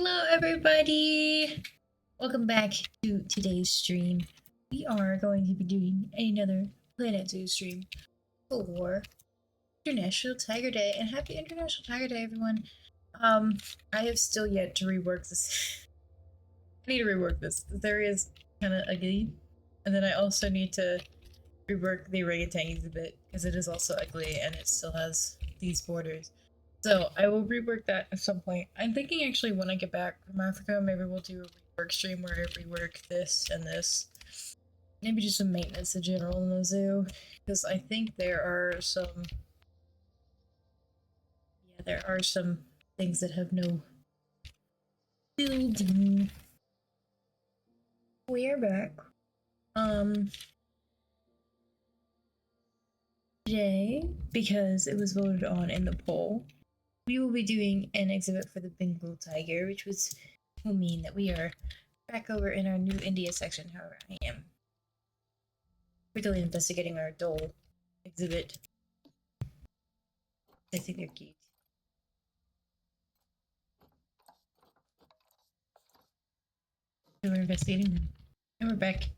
Hello everybody! Welcome back to today's stream. We are going to be doing another Planet Zoo stream for International Tiger Day, and happy International Tiger Day everyone. I have still yet to rework this. I need to rework this. This area is kind of ugly, and then I also need to rework the orangutans a bit because it is also ugly and it still has these borders. So I will rework that at some point. I'm thinking actually when I get back from Africa, maybe we'll do a rework stream where I rework this and this. Maybe just some maintenance in general in the zoo, because I think there are some things that have no building. We are back. Today, because it was voted on in the poll, we will be doing an exhibit for the Bengal tiger, which will mean that we are back over in our new India section. However, I am really investigating our Dole exhibit. I think they're cute. So we're investigating them. And we're back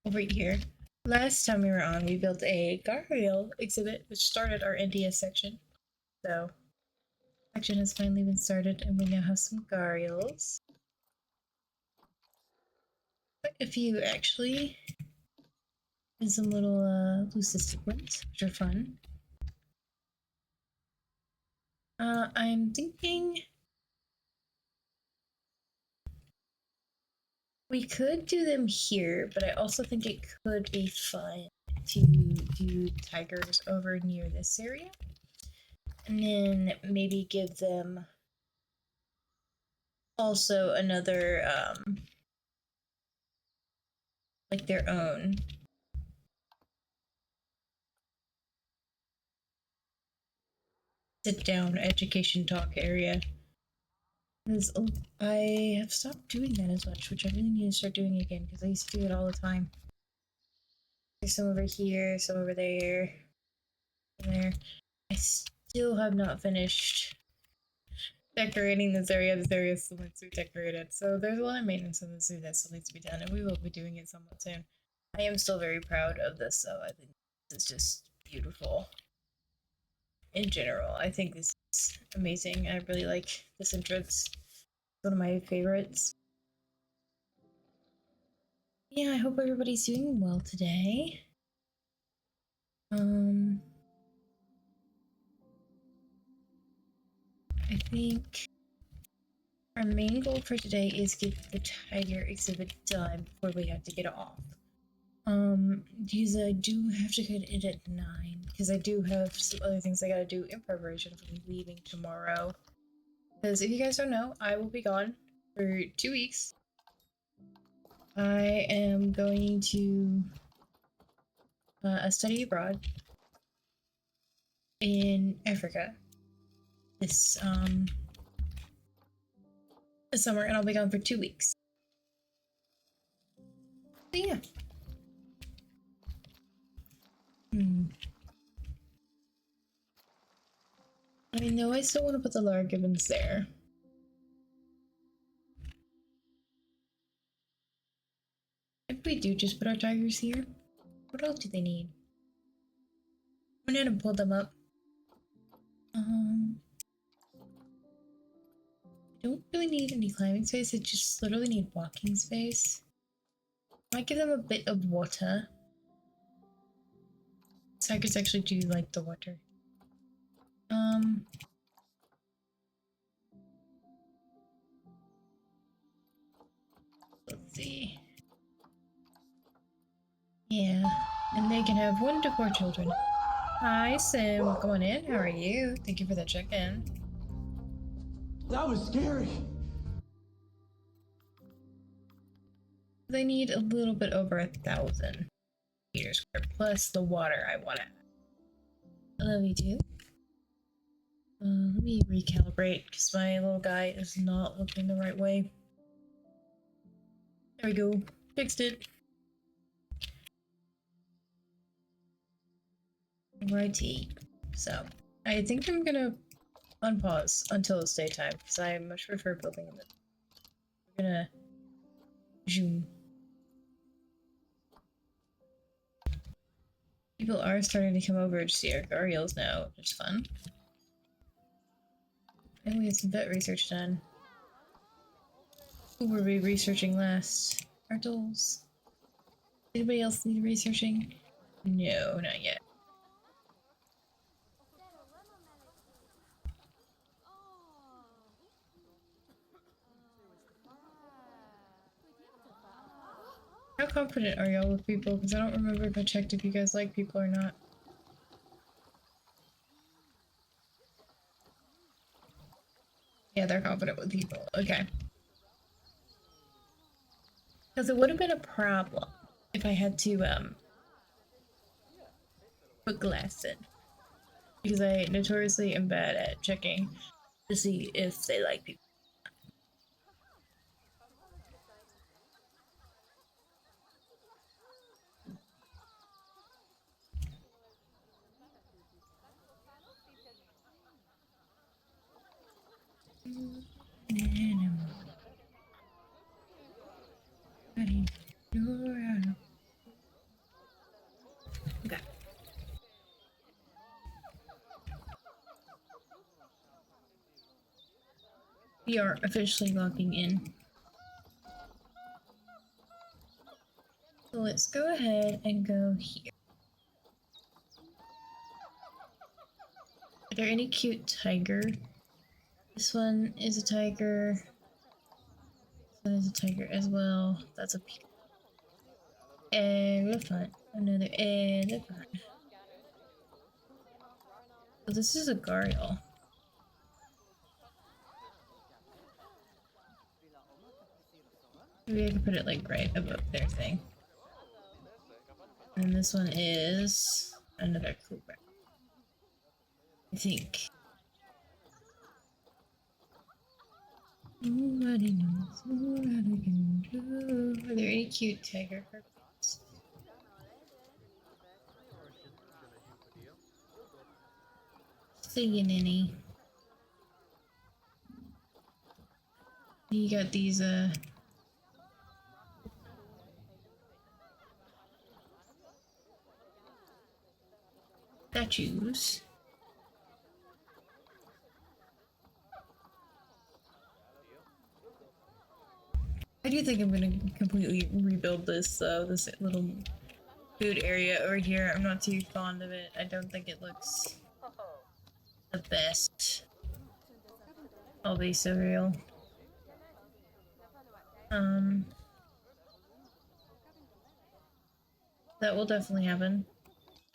over here. Last time we were on, we built a gharial exhibit, which started our India section. So, section has finally been started, and we now have some gharials. Quite a few, actually. And some little leucistic ones, which are fun. I'm thinking we could do them here, but I also think it could be fun to do tigers over near this area. And then maybe give them also another, like their own. Sit down education talk area. Because I have stopped doing that as much, which I really need to start doing again, because I used to do it all the time. There's some over here, some over there, and there. I still have not finished decorating this area. This area still needs to be decorated. So there's a lot of maintenance in the zoo that still needs to be done, and we will be doing it somewhat soon. I am still very proud of this, though. I think this is just beautiful. In general, I think this is amazing. I really like this entrance. It's one of my favorites. Yeah, I hope everybody's doing well today. I think our main goal for today is get the tiger exhibit done before we have to get off. Because I do have to get it at 9, because I do have some other things I gotta do in preparation for leaving tomorrow. Because if you guys don't know, I will be gone for 2 weeks. I am going to study abroad in Africa this summer, and I'll be gone for 2 weeks. So yeah. I know I still want to put the Rawr gibbons there. If we do just put our tigers here, what else do they need? I'm gonna pull them up. I don't really need any climbing space, I just literally need walking space. Might give them a bit of water. Tigers actually do like the water. Let's see. Yeah, and they can have 1 to 4 children. Hi, Sim. Welcome on in. How are you? Thank you for the check-in. That was scary. They need a little bit over 1,000 meters squared, plus the water I want to add. I love you too. Let me recalibrate, because my little guy is not looking the right way. There we go. Fixed it. Righty. So, I think I'm gonna unpause until it's daytime because I much prefer building in the. We're gonna zoom. People are starting to come over to see our Gariels now, which is fun. And we had some vet research done. Who were we researching last? Our dolls. Anybody else need researching? No, not yet. How confident are y'all with people? Because I don't remember if I checked if you guys like people or not. Yeah, they're confident with people. Okay. Because it would have been a problem if I had to, put glass in. Because I notoriously am bad at checking to see if they like people. Okay. We are officially logging in. So let's go ahead and go here. Are there any cute tiger? This one is a tiger. This one is a tiger as well. That's a elephant. Another elephant. So this is a Gariel. Maybe I can put it like right above their thing. And this one is another cougar. I think. Nobody knows what I can do. Are there any cute tiger carpets? Seeing any. You got these statues. I do think I'm gonna completely rebuild this this little food area over here. I'm not too fond of it. I don't think it looks the best. I'll be so real. That will definitely happen.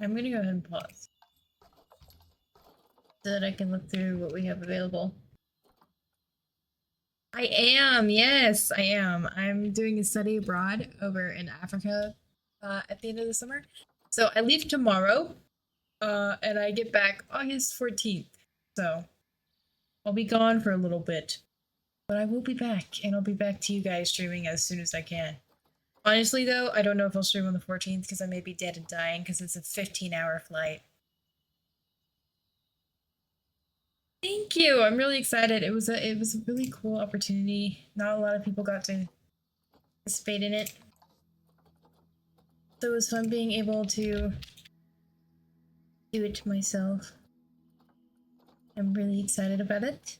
I'm gonna go ahead and pause so that I can look through what we have available. I am, yes, I am. I'm doing a study abroad over in Africa at the end of the summer. So I leave tomorrow, and I get back August 14th. So I'll be gone for a little bit, but I will be back, and I'll be back to you guys streaming as soon as I can. Honestly, though, I don't know if I'll stream on the 14th because I may be dead and dying because it's a 15-hour flight. Thank you. I'm really excited. It was a really cool opportunity. Not a lot of people got to participate in it. So it was fun being able to do it myself. I'm really excited about it.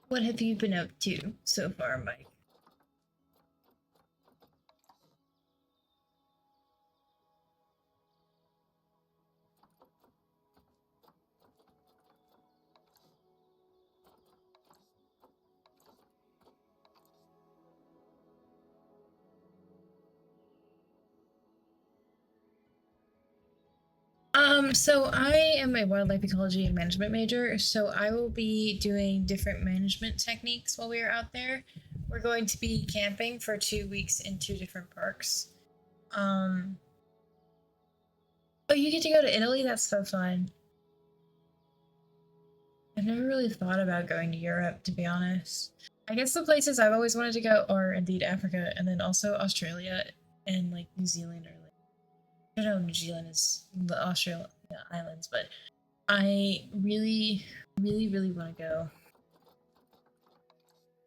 What have you been up to so far, Mike? So I am a wildlife ecology and management major, so I will be doing different management techniques while we are out there. We're going to be camping for 2 weeks in 2 different parks. Oh, you get to go to Italy? That's so fun. I've never really thought about going to Europe, to be honest. I guess the places I've always wanted to go are indeed Africa, and then also Australia and like New Zealand, or like I don't know, New Zealand is the Australia islands, but I really, really, really want to go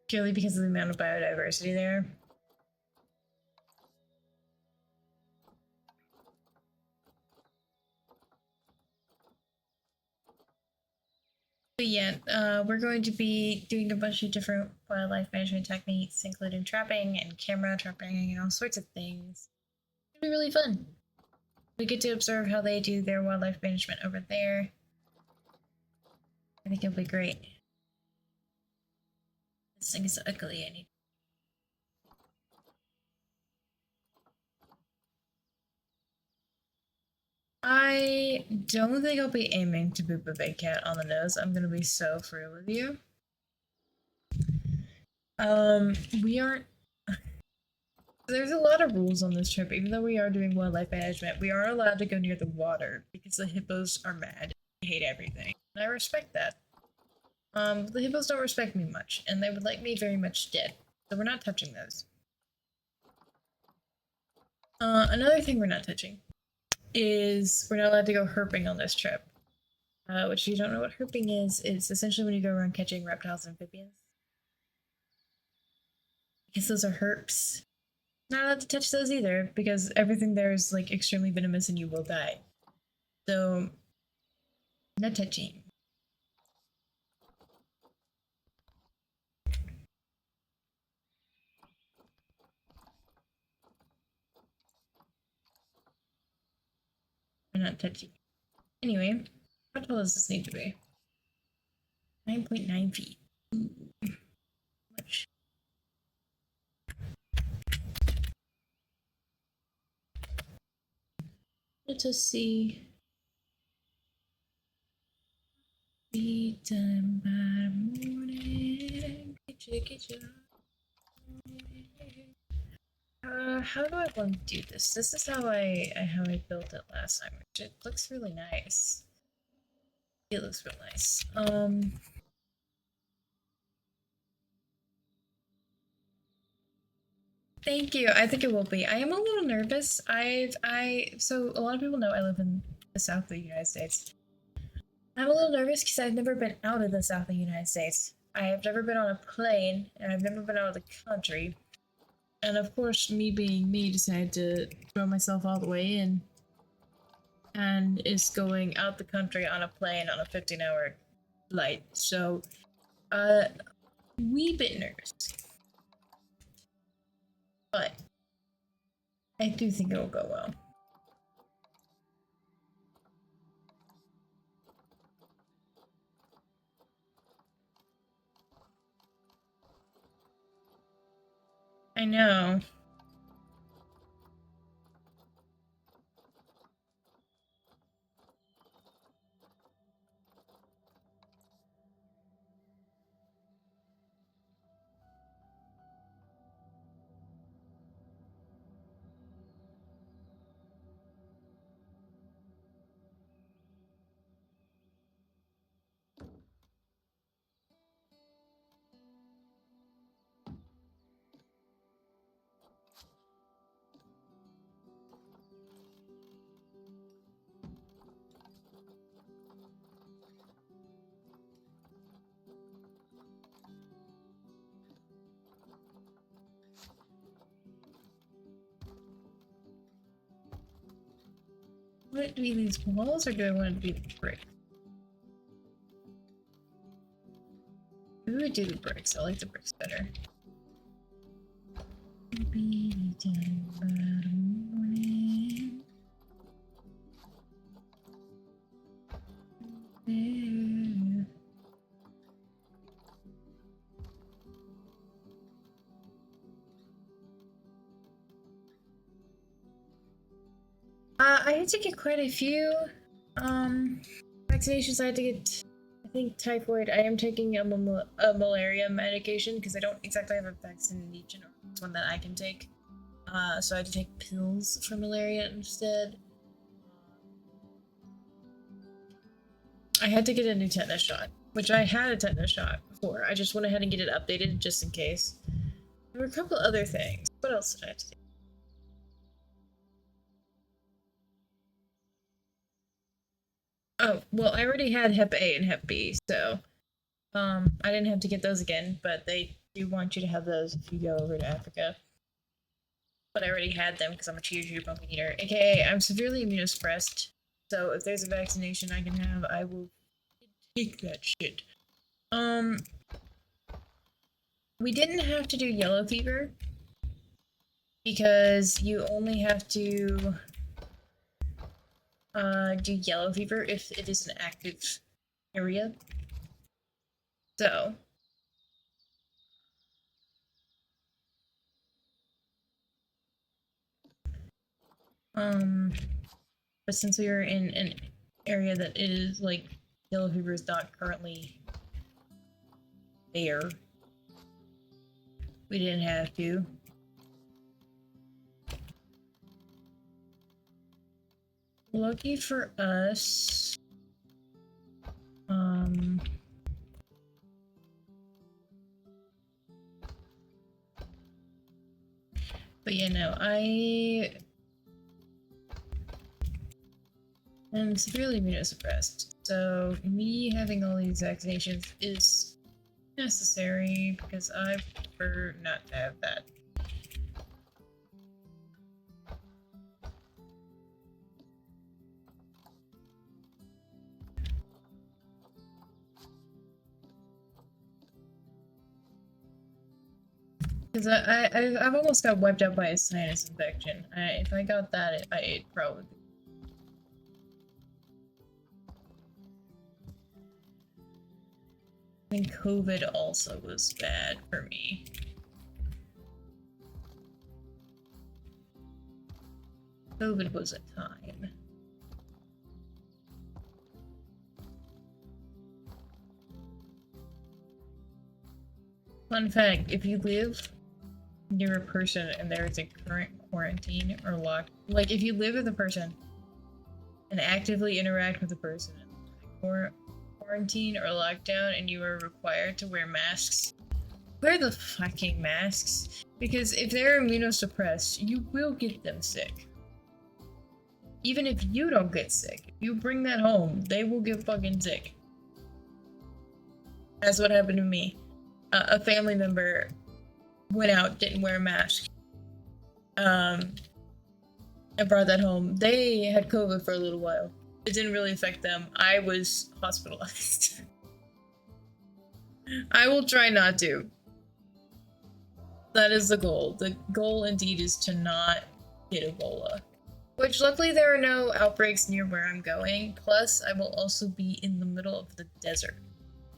purely because of the amount of biodiversity there. But yeah, we're going to be doing a bunch of different wildlife management techniques, including trapping and camera trapping and all sorts of things. It'll be really fun. We get to observe how they do their wildlife management over there. I think it'll be great. This thing is ugly. I don't think I'll be aiming to boop a big cat on the nose. I'm gonna be so free with you. We aren't. There's a lot of rules on this trip. Even though we are doing wildlife management, we are allowed to go near the water because the hippos are mad. They hate everything. And I respect that. The hippos don't respect me much, and they would like me very much dead. So we're not touching those. Another thing we're not touching is we're not allowed to go herping on this trip. Which, if you don't know what herping is, it's essentially when you go around catching reptiles and amphibians. Because those are herps. Not allowed to touch those either, because everything there is like extremely venomous and you will die. So, no touching. We're not touching. Anyway, how tall does this need to be? 9.9 feet. Ooh, much. Let us see. Be done by morning. Get you. How do I want to do this? This is how I built it last time, which it looks really nice. It looks real nice. Thank you. I think it will be. I am a little nervous. So a lot of people know I live in the south of the United States. I'm a little nervous because I've never been out of the south of the United States. I have never been on a plane, and I've never been out of the country. And of course, me being me, decided to throw myself all the way in. And is going out the country on a plane on a 15-hour flight. So, wee bit nervous. But I do think it'll go well. I know. Want it to be these walls, or do I want it to be the brick? We would do the bricks. I like the bricks better. Be done by the morning. Yeah. I had to get quite a few vaccinations. I had to get, I think, typhoid. I am taking a malaria medication because I don't exactly have a vaccination or one that I can take. So I had to take pills for malaria instead. I had to get a new tetanus shot which I had a tetanus shot before. I just went ahead and get it updated just in case. There were a couple other things. What else did I have to do? Oh, well, I already had Hep A and Hep B, so I didn't have to get those again, but they do want you to have those if you go over to Africa. But I already had them because I'm a cheer pumpkin eater, aka I'm severely immunosuppressed. So if there's a vaccination I can have, I will take that shit. We didn't have to do yellow fever because you only have to do yellow fever if it is an active area. So but since we are in an area that is like yellow fever is not currently there, we didn't have to. Lucky for us, but yeah, no, I am severely immunosuppressed, so me having all these vaccinations is necessary because I prefer not to have that. Because I've almost got wiped out by a sinus infection. If I got that, I'd probably. I think COVID also was bad for me. COVID was a time. Fun fact, if you live near a person and there is a current quarantine or like if you live with a person and actively interact with a person in quarantine or lockdown and you are required to wear masks, wear the fucking masks, because if they're immunosuppressed, you will get them sick. Even if you don't get sick, if you bring that home, they will get fucking sick. That's what happened to me. A family member went out, didn't wear a mask. I brought that home. They had COVID for a little while. It didn't really affect them. I was hospitalized. I will try not to. That is the goal. The goal indeed is to not get Ebola. Which luckily there are no outbreaks near where I'm going. Plus, I will also be in the middle of the desert.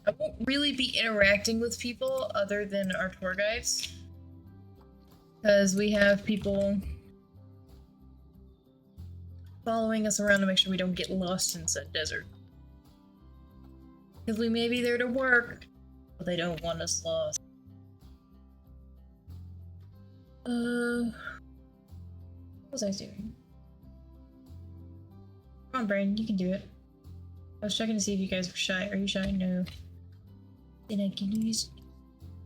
I won't really be interacting with people other than our tour guides. Because we have people following us around to make sure we don't get lost in said desert. Because we may be there to work, but they don't want us lost. What was I doing? Come on, Brain, you can do it. I was checking to see if you guys were shy. Are you shy? No. Then I can use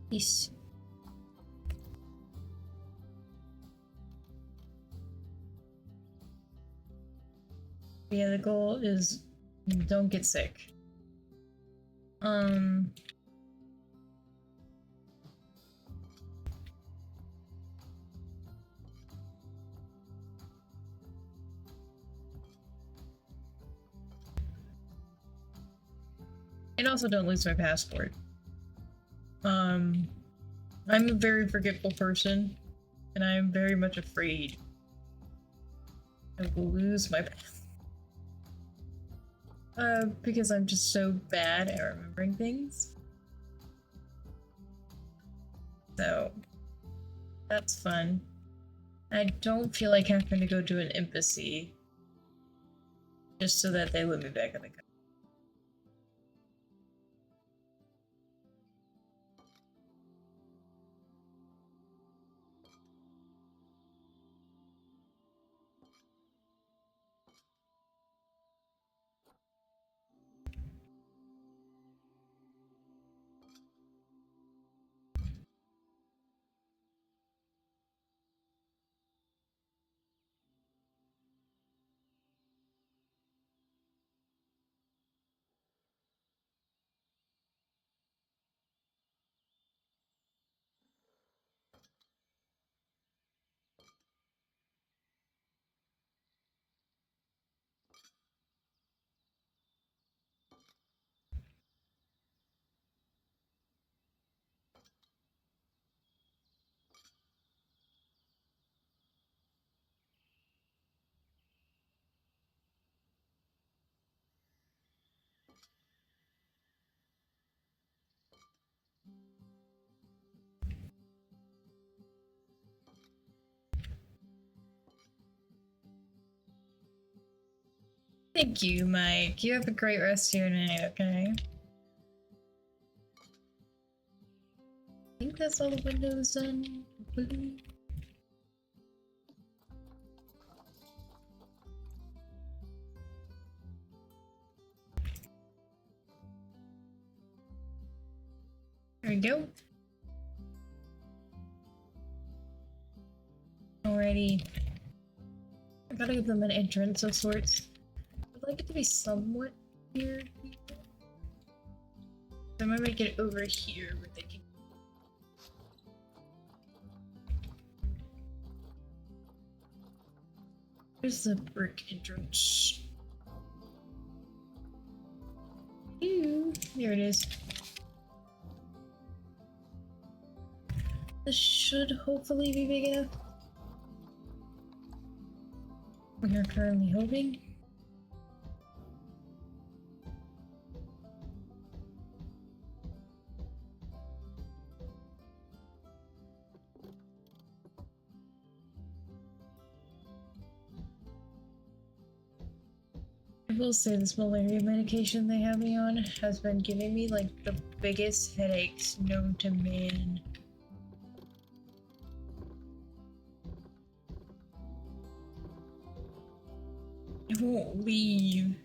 this. Yeah, the goal is don't get sick. And also don't lose my passport. I'm a very forgetful person, and I'm very much afraid I will lose my passport. Because I'm just so bad at remembering things. So, that's fun. I don't feel like having to go to an embassy just so that they let me back in the country. Thank you, Mike. You have a great rest of your night, okay? I think that's all the windows done. Hopefully. There we go. Alrighty. I gotta give them an entrance of sorts. I'd like it to be somewhat here. So I might make it over here where they can. There's the brick entrance. Ew, there it is. This should hopefully be big enough. We are currently hoping. I will say this malaria medication they have me on has been giving me like the biggest headaches known to man. It won't leave.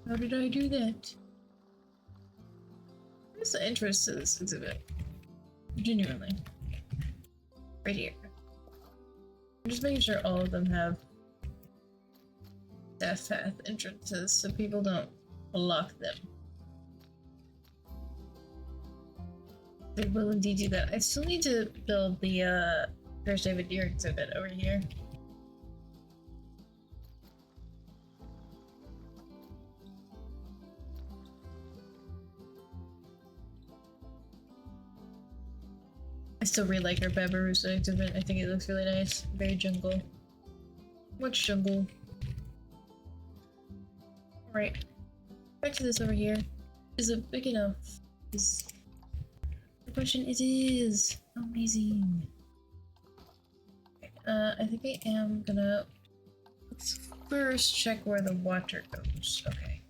How did I do that? What's the interest to this exhibit? Genuinely. Right here. I'm just making sure all of them have death path entrances so people don't block them. They will indeed do that. I still need to build the First David Deer exhibit over here. I still really like our Babarusa exhibit. I think it looks really nice. Very jungle. Much jungle. Alright. Back to this over here. Is it big enough? The question is amazing. I think I am gonna let's first check where the water goes. Okay.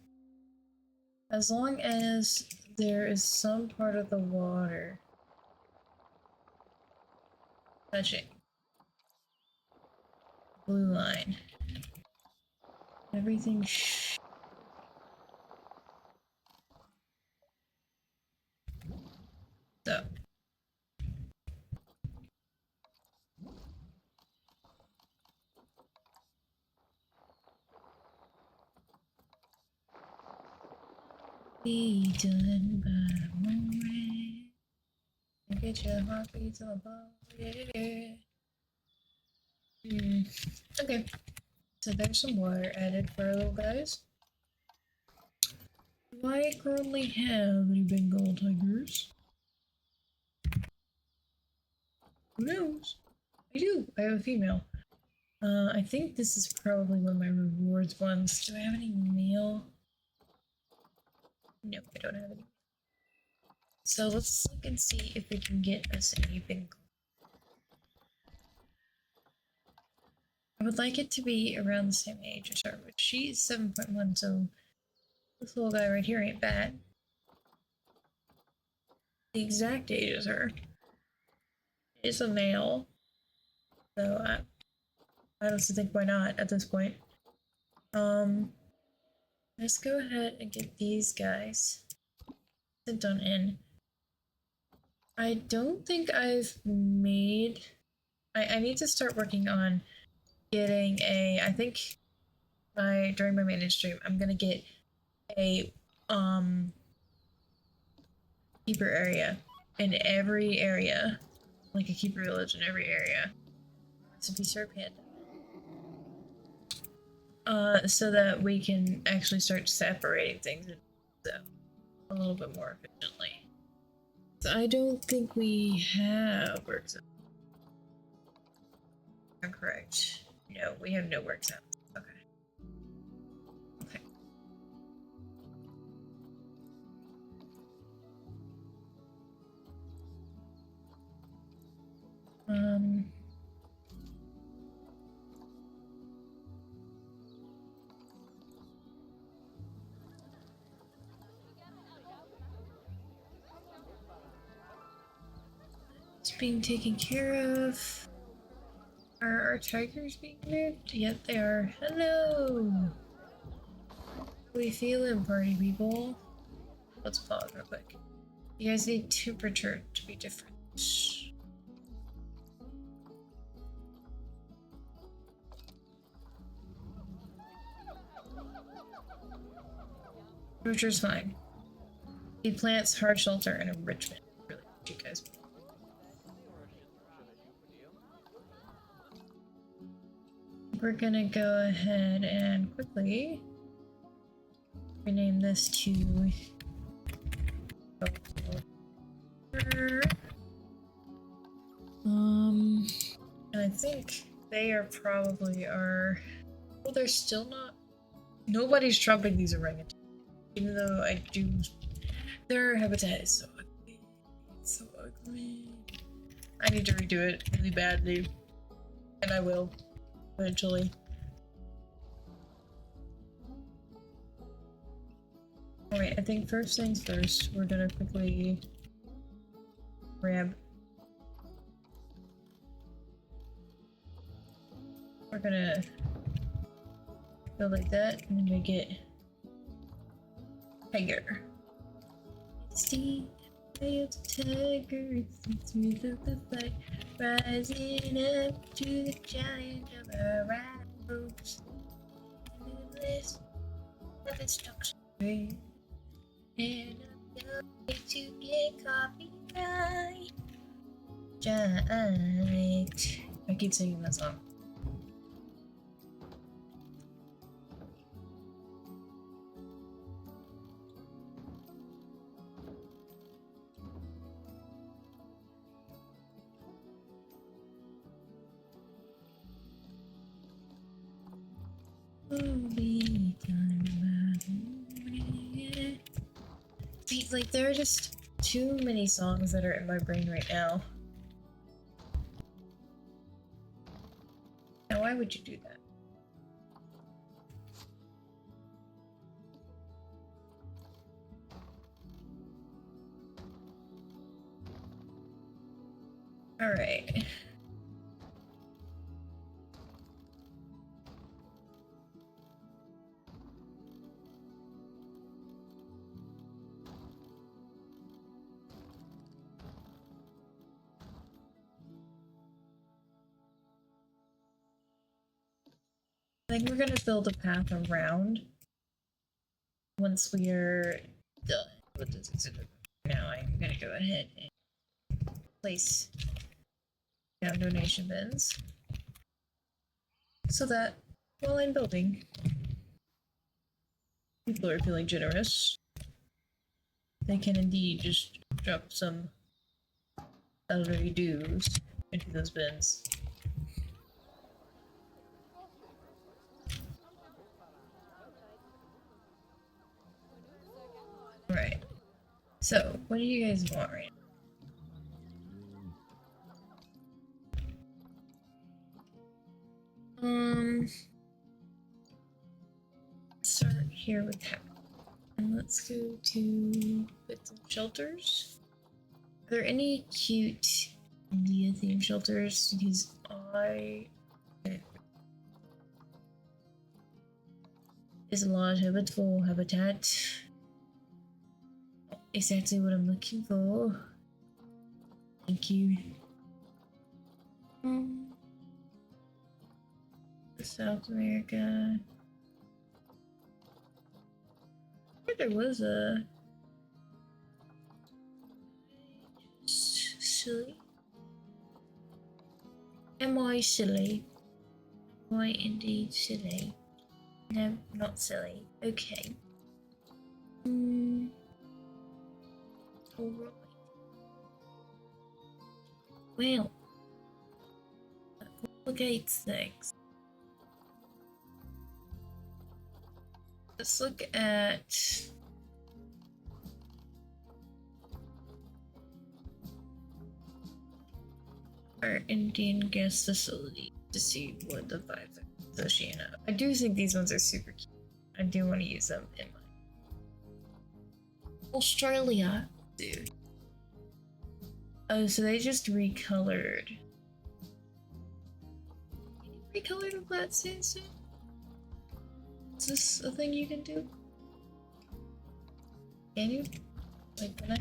As long as there is some part of the water touching blue line. Everything so. Be done by morning. Get your heartbeat to the ball. Okay. So there's some water added for our little guys. Do I currently have any Bengal tigers? Who knows? I do. I have a female. I think this is probably one of my rewards ones. Do I have any male? No, I don't have any. So let's look and see if we can get us any Bengal. I would like it to be around the same age as her, but she's 7.1, so this little guy right here ain't bad. The exact age as her. Is a male, so I honestly think why not at this point. Let's go ahead and get these guys sent on in. I don't think I've made... I need to start working on getting a... I think during my main stream, I'm gonna get a keeper area in every area. Like a keeper village in every area. Recipe Sir Panda. So that we can actually start separating things a little bit more efficiently. So I don't think we have work zones. I'm correct. No, we have no work zones. Okay. Okay. It's being taken care of. Are our tigers being moved? Yep, they are. Hello! How we feeling, party people? Let's pause real quick. You guys need temperature to be different. Temperature's fine. Feed plants, hard shelter, and enrichment. Really, you guys. We're gonna go ahead and quickly rename this to and I think they are probably our... Well, they're still not... Nobody's trumping these orangutans. Even though I do... Their habitat is so ugly. It's so ugly. I need to redo it really badly. And I will. Eventually. Alright, I think first things first, we're gonna quickly grab... We're gonna go like that and then make it tiger. See, the tiger through the fight, rising up to the giant of the rose. This of its toxic, and I'm going to get copyright. Giant. I keep singing that song. Like, there are just too many songs that are in my brain right now. Now, why would you do that? Alright. I think we're gonna build a path around once we are done with this exhibit. Now I'm gonna go ahead and place down donation bins so that while I'm building, people are feeling generous. They can indeed just drop some elderly dues into those bins. Right. So, what do you guys want right now? Start here with that. And let's go to bits and shelters. Are there any cute India themed shelters? Because is a large habitable habitat. Exactly what I'm looking for. Thank you. South America. I think there was a silly. Am I silly? Am I indeed silly? No, not silly. Okay. Alright. Well, that complicates things. Let's look at our Indian guest facility to see what the vibes are associated. I do think these ones are super cute. I do want to use them in my Australia, dude. Oh, so they just recolored. Can you recolor the flat sandstone? Is this a thing you can do? Can you? Like, can I?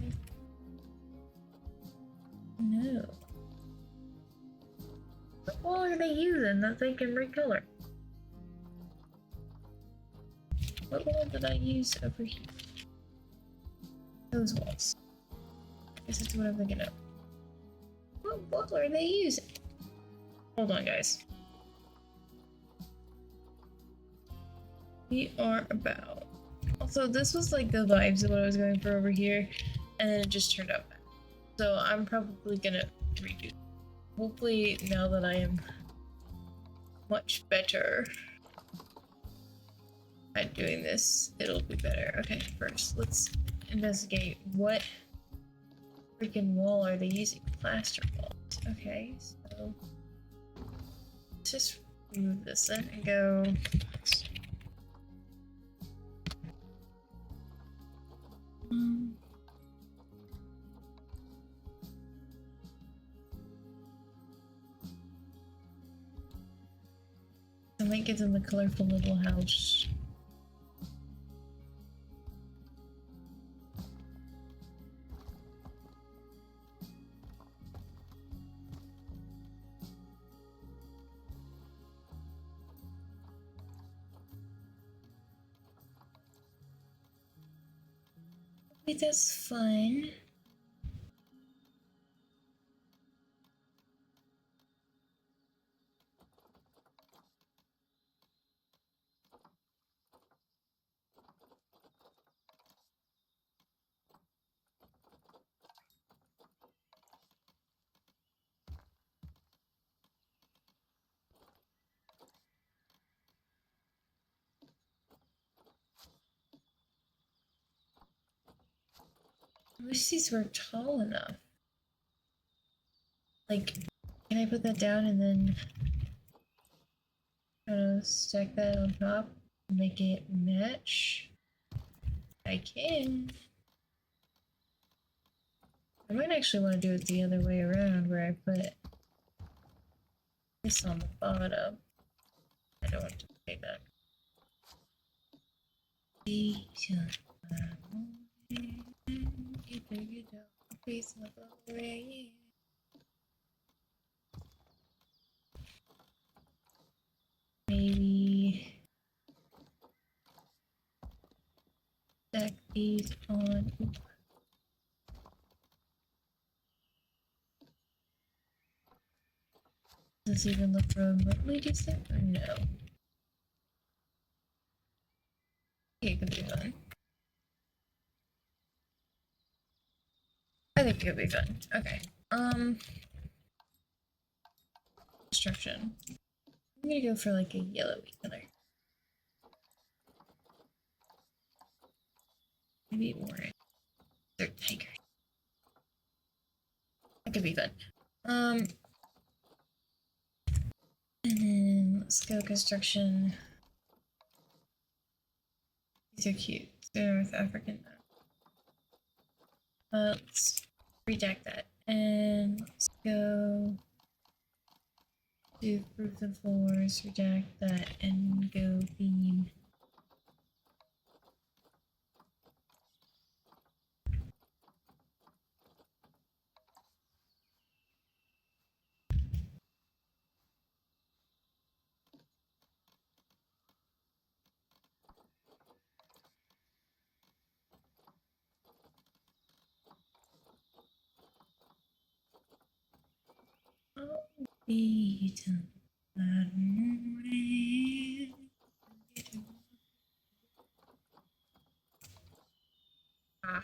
No. What wall are they using that they can recolor? What wall did I use over here? Those walls. I guess that's what I'm thinking of. What wall are they using? Hold on, guys. We are about. Also, this was like the vibes of what I was going for over here, and then it just turned out bad. So I'm probably gonna redo it. Hopefully, now that I am much better at doing this, it'll be better. Okay, first, let's investigate what freaking wall are they using? Plaster walls. Okay, so let's just remove this then and go. I might give them a colorful little house. Wait, that's fun. I wish these were tall enough. Like, can I put that down and then stack that on top? Make it match? I can. I might actually want to do it the other way around, where I put this on the bottom. I don't want to say that. Maybe stack these on. Does this even look remotely decent or no? Okay, it could be fun. I think it could be fun. Okay. Construction. I'm gonna go for like a yellowy color. Maybe orange. They're tigers. That could be fun. And then let's go construction. These are cute. They're North African. Let's redact that. And let's go to roof and floors, redact that, and go beam. Ah.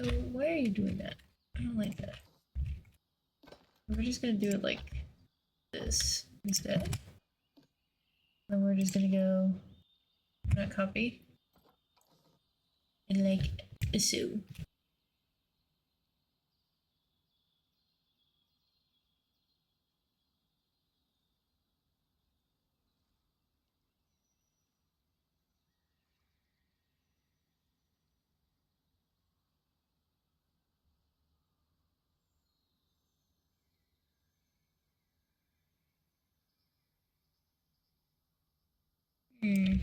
So why are you doing that? I don't like that. We're just gonna do it like this instead. Then we're just gonna go not copy and like so. Hmm.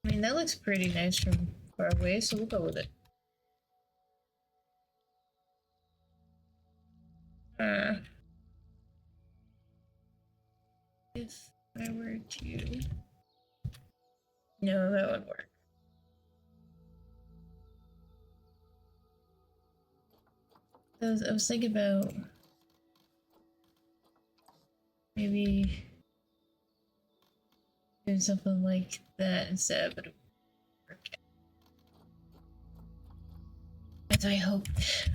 I mean, that looks pretty nice from far away, so we'll go with it. If I were to... No, that wouldn't work. I was thinking about maybe doing something like that instead, but it wouldn't work as I hoped.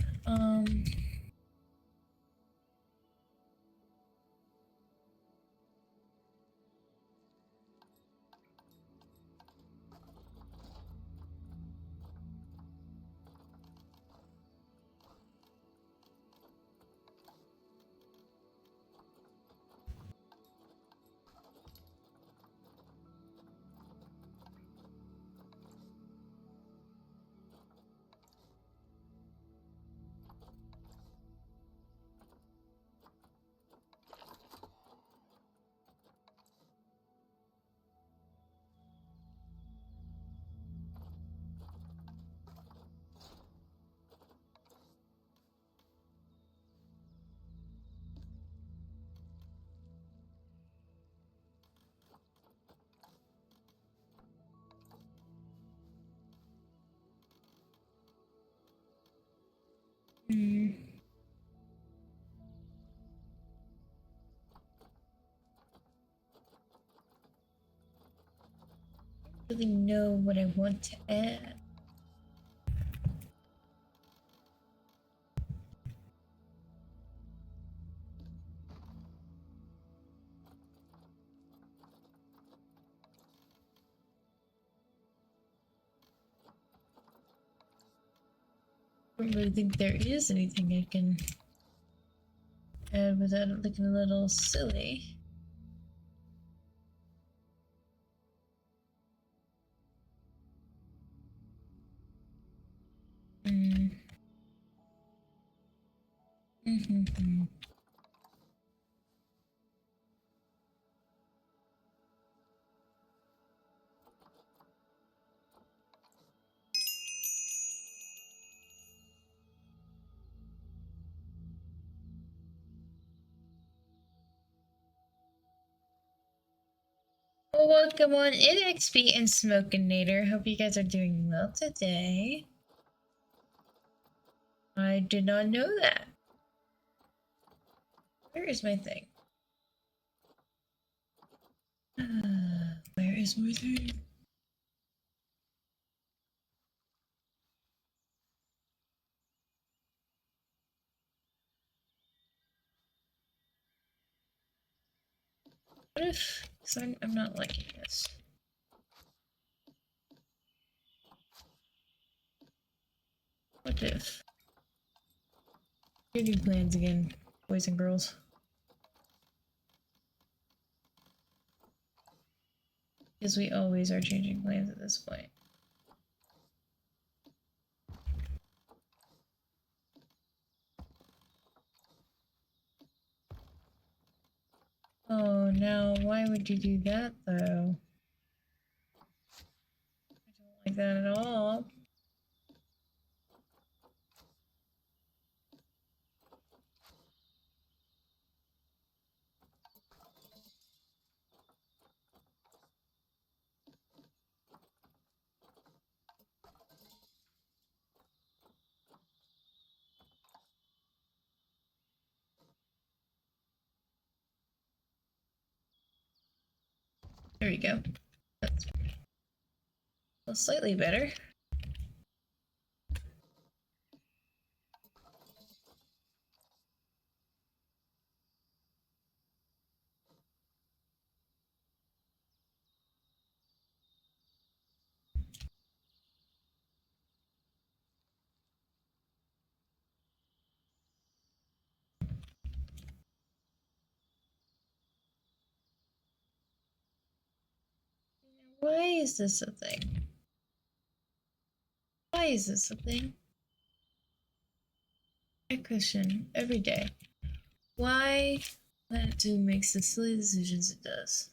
Hmm. I don't really know what I want to add. I don't really think there is anything I can add without it looking a little silly. Mm. Mm-hmm. Well, welcome on NXP and Smokinator. Hope you guys are doing well today. I did not know that. Where is my thing? Where is my thing? What if... So I'm not liking this. What if... Changing plans again, boys and girls. Because we always are changing plans at this point. Oh, now why would you do that, though? I don't like that at all. There we go. That's slightly better. Why is this a thing? Why is this a thing? I question every day. Why Planet 2 makes the silly decisions it does?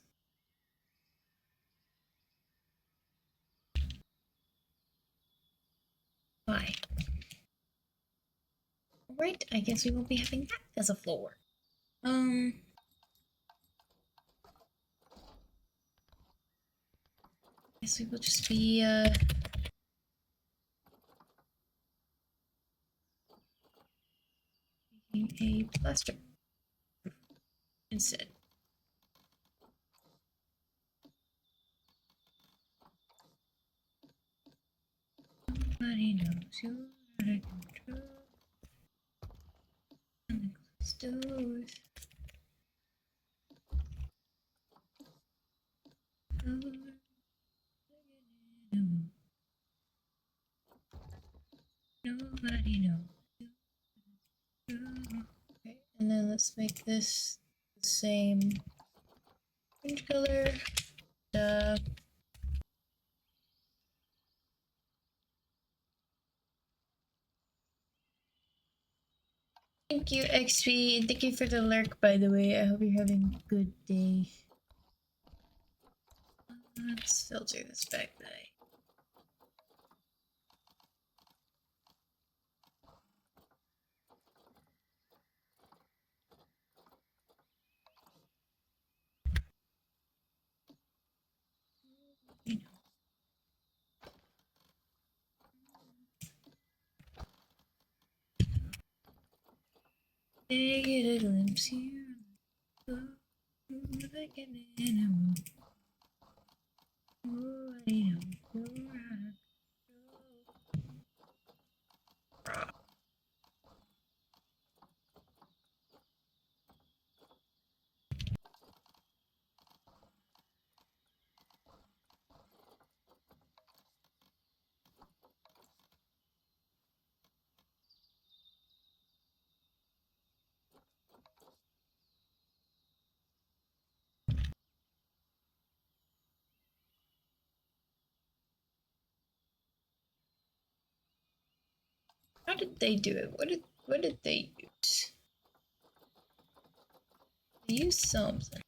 Why? Alright, I guess we won't be having that as a floor. Guess we will just be, making a plaster instead. Nobody knows you're out of control. And the closed doors. Nobody knows. Okay, and then let's make this the same orange color. Thank you, XP, and thank you for the lurk, by the way. I hope you're having a good day. Let's filter this back then. They get a glimpse here, like an animal. Oh, I know you're out of control. How did they do it? What did they use? They used something.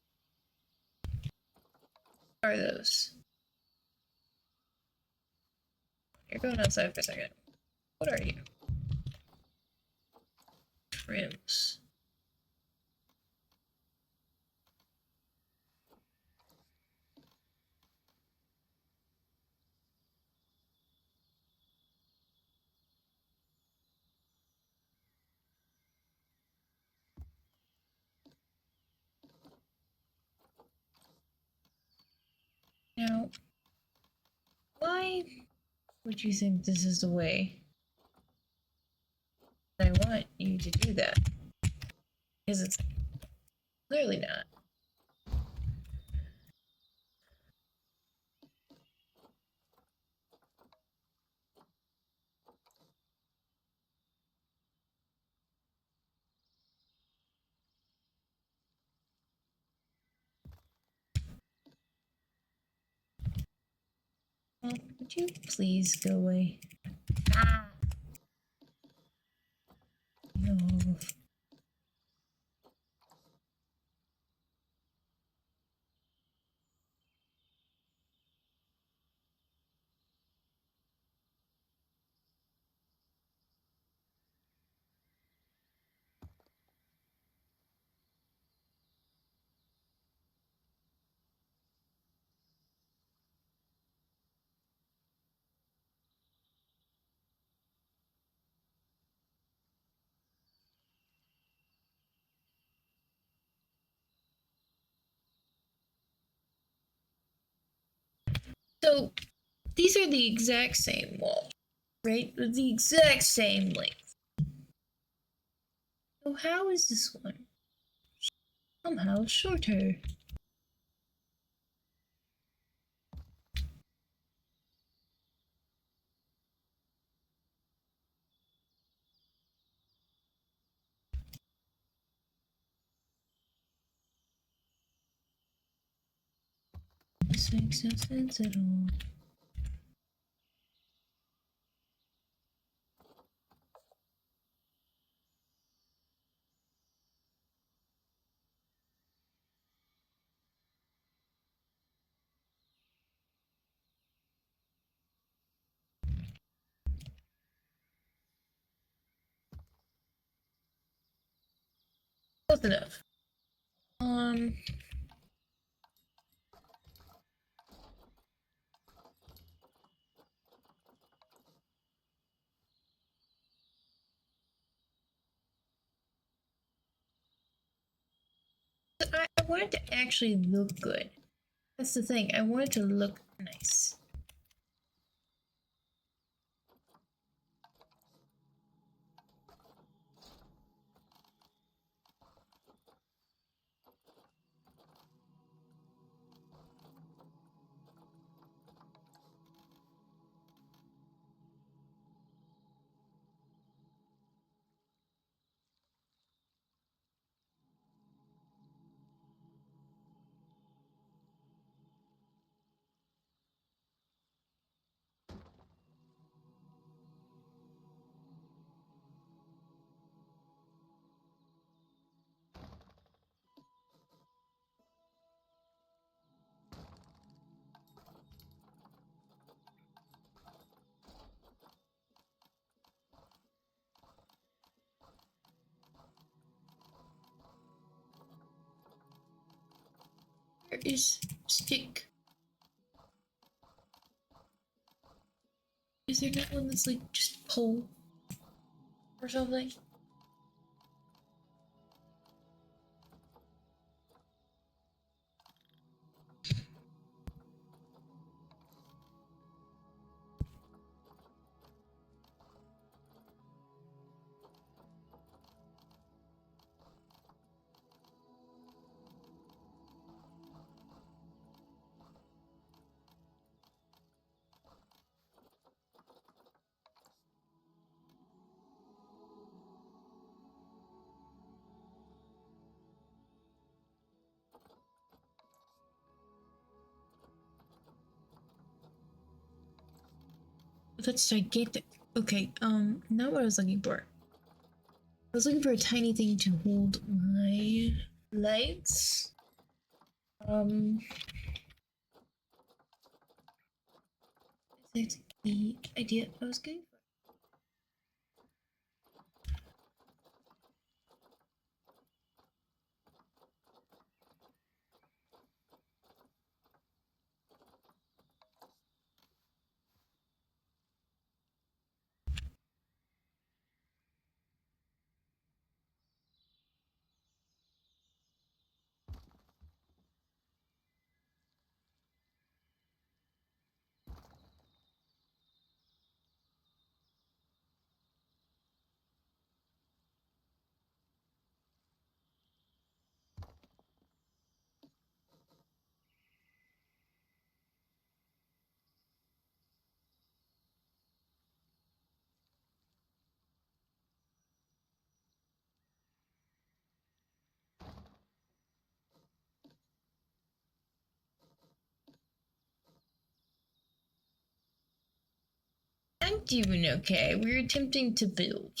What are those? You're going outside for a second. What are you? Trims. Now, why would you think this is the way I want you to do that? Because it's clearly not. Would you please go away? Ah! No. So, these are the exact same walls, right? With the exact same length. So how is this one somehow shorter? This makes no sense at all. Close enough. I want it to actually look good. That's the thing. I want it to look nice. Where is stick? Is there not one that's like just pole or something? That's gigantic. Okay, not what I was looking for. I was looking for a tiny thing to hold my legs. Is that the idea I was going for? doing okay. We're attempting to build.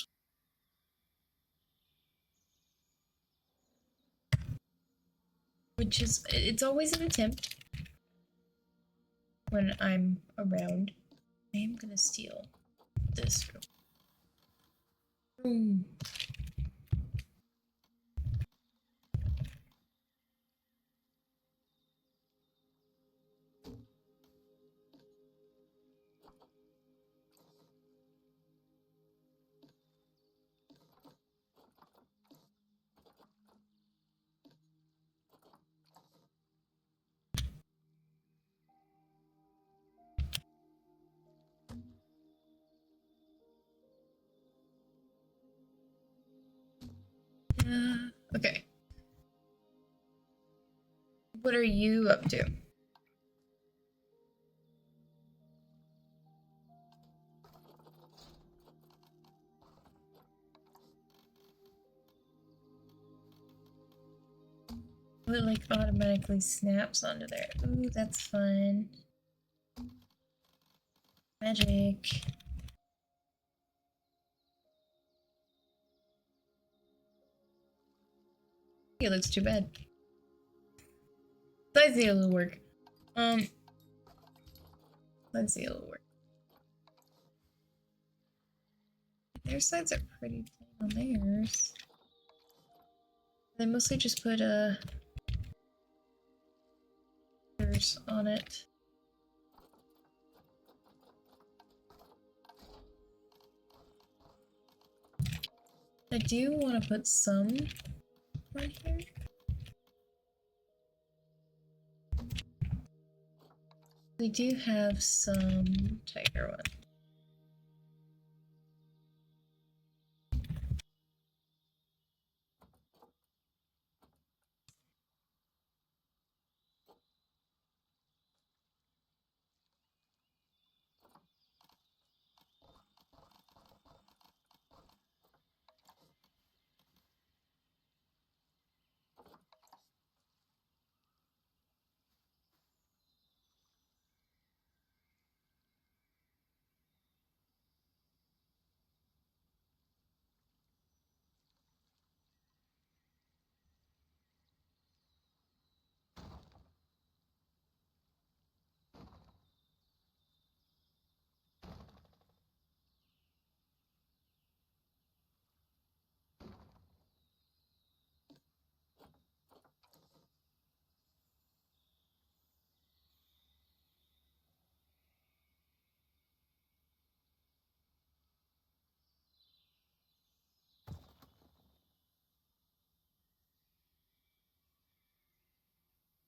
Which is, it's always an attempt when I'm around. I am gonna steal this real quick. Boom. Okay. What are you up to? It like automatically snaps onto there. Ooh, that's fun. Magic. It looks too bad. Let's see a little work. Let's see a little work. Their sides are pretty plain on theirs. They mostly just put on it. I do want to put some right here. We do have some tiger ones.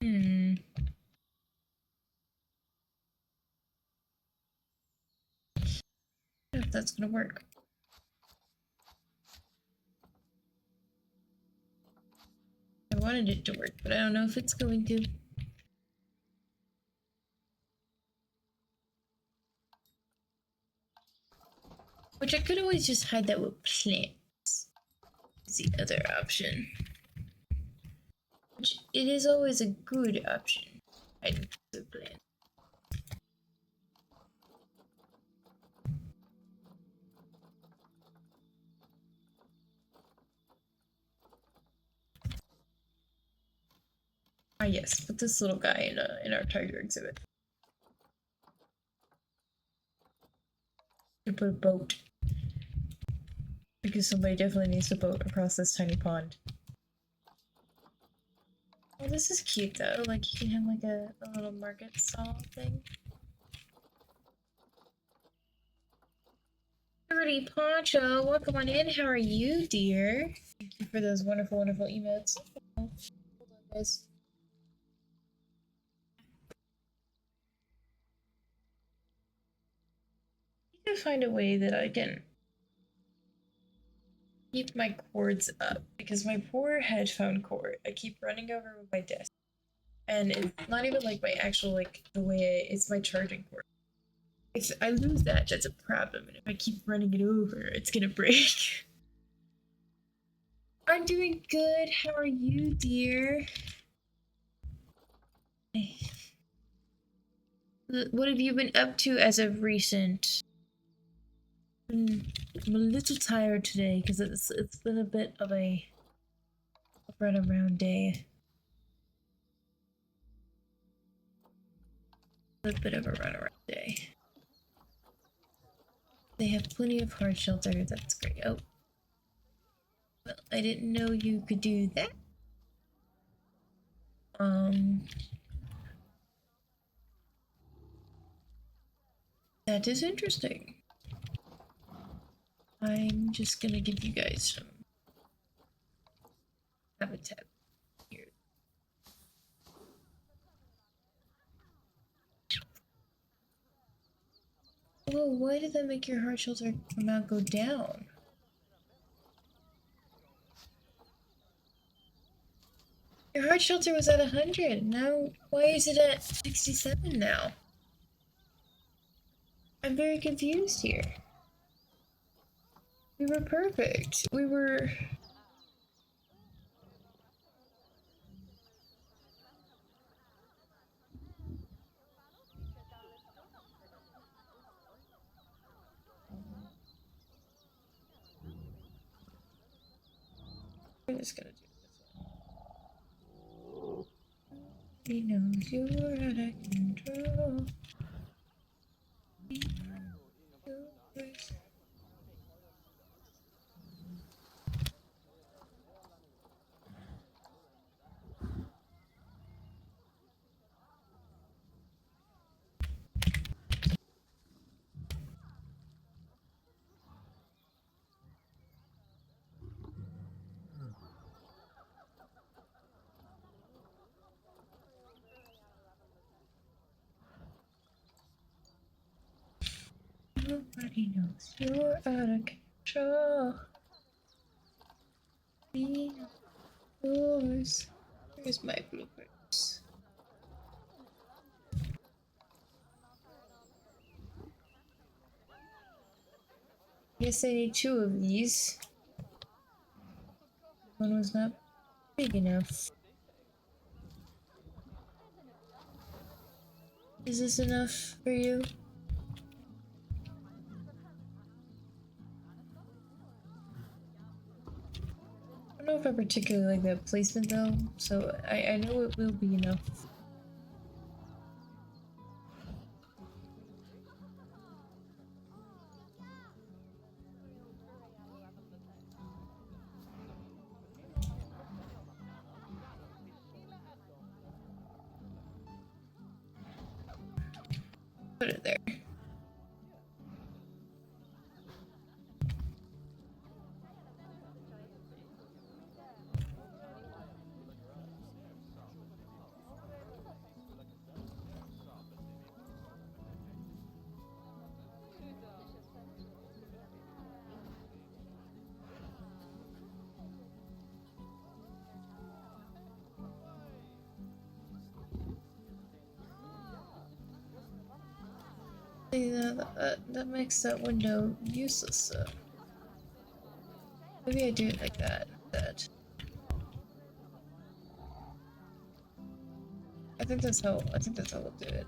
I don't know if that's gonna work. I wanted it to work, but I don't know if it's going to. Which I could always just hide that with plants. Is the other option. Which it is always a good option. Hiding the plant. Ah yes, put this little guy in our tiger exhibit. To put a boat. Because somebody definitely needs a boat across this tiny pond. Oh, this is cute though. Like you can have like a little market stall thing. Pretty Poncho, welcome on in. How are you, dear? Thank you for those wonderful, wonderful emotes. Hold on, guys. I need to find a way that I can keep my cords up because my poor headphone cord, I keep running over with my desk. And it's not even like my actual, like, the way it's my charging cord. If I lose that, that's a problem. And if I keep running it over, it's gonna break. I'm doing good. How are you, dear? What have you been up to as of recent? I'm a little tired today because it's been a bit of a run around day. A bit of a run around day. They have plenty of hard shelter. That's great. Oh, well, I didn't know you could do that. That is interesting. I'm just gonna give you guys some habitat here. Whoa, why did that make your heart shelter amount go down? Your heart shelter was at 100. Now, why is it at 67 now? I'm very confused here. We were perfect. We were... I'm just gonna do this one. He knows you're out of control. He knows. Nobody knows you're out of control. He knows. Where's my bloopers? Guess I need 2 of these. One was not big enough. Is this enough for you? I don't know if I particularly like that placement though, so I know it will be enough. Put it there. That makes that window useless. Maybe I do it like that instead. I think that's how we'll do it.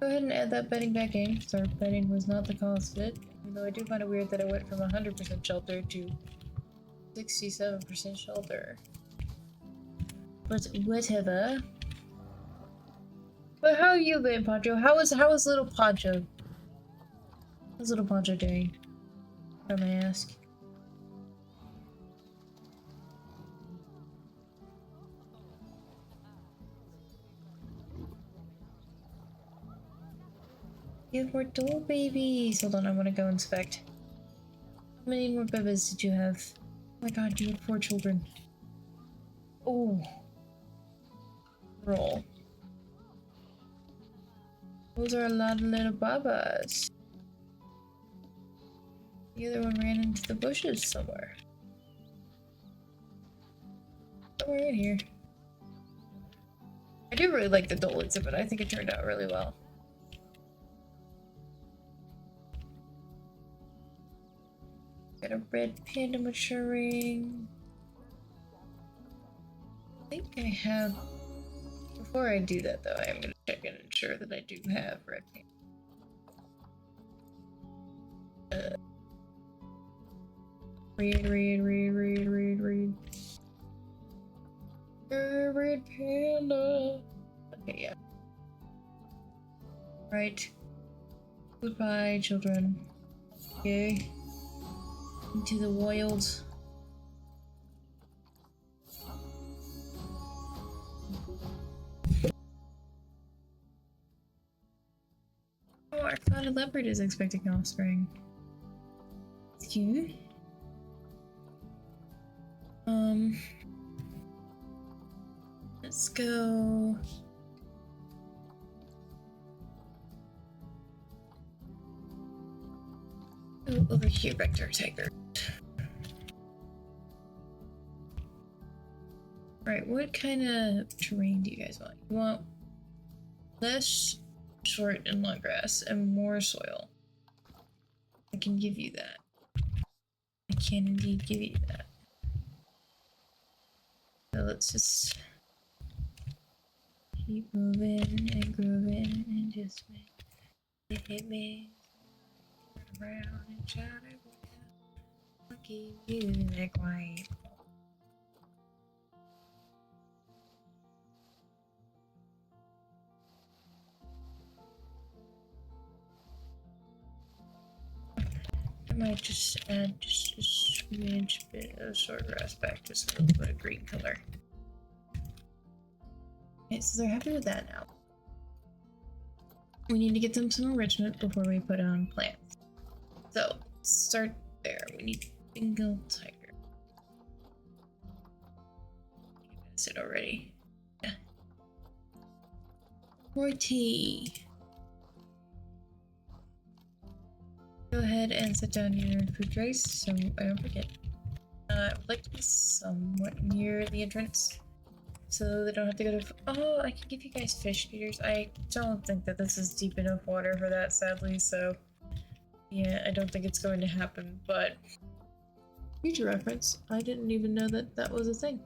Go ahead and add that bedding back in, because our bedding was not the cause of it. Even though I do find it weird that I went from 100% shelter to 67% shelter. But whatever. But how you been, Poncho? How is little Poncho? How's little Poncho doing? If I may ask. You have more doll babies. Hold on, I want to go inspect. How many more babies did you have? Oh my god, you had 4 children. Oh. Roll. Those are a lot of little babas. The other one ran into the bushes somewhere. Somewhere in here. I do really like the doll exhibit. I think it turned out really well. Got a red panda maturing. I think I have... Before I do that though, I am going to check and ensure that I do have red panda. Read. Red panda. Okay, yeah. Right. Goodbye, children. Okay. Into the wild. Oh, our clouded leopard is expecting offspring. It's cute. Let's go. Go over here, Vector Tiger. Right, what kind of terrain do you guys want? You want less short and long grass and more soil. I can give you that. I can indeed give you that. So let's just keep moving and grooving and just make it hit me around and shout it. I'll give you that quiet. I might just add just a smidge bit of short grass back, just a little bit of green color. Okay, so they're happy with that now. We need to get them some enrichment before we put on plants. So, start there. We need Bengal tiger. That's it already. Yeah. 40. Go ahead and set down your food trays so I don't forget. I would like to be somewhat near the entrance so they don't have to go to. Oh, I can give you guys fish feeders. I don't think that this is deep enough water for that, sadly, so yeah, I don't think it's going to happen, but future reference, I didn't even know that that was a thing.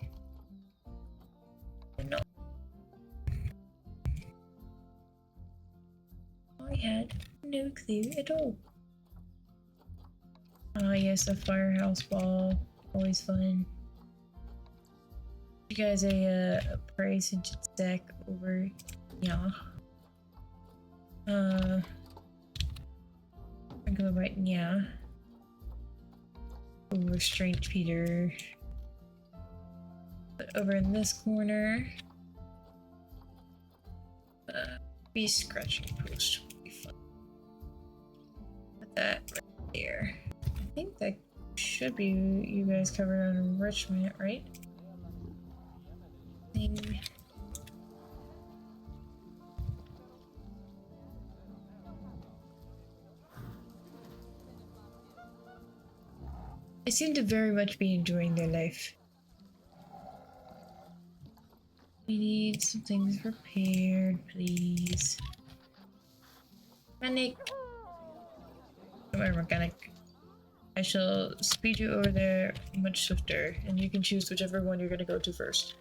No. I had no clue at all. Ah, yes, a firehouse ball. Always fun. You guys a prey scented stack over. Yeah. I'm gonna write yeah. Restraint Peter. But over in this corner. Be scratching post would be fun. Put that right there. I think that should be you guys covered on enrichment, right? Thing. They seem to very much be enjoying their life. We need some things repaired, please. Mechanic. Come on, mechanic. I shall speed you over there much swifter, and you can choose whichever one you're gonna go to first.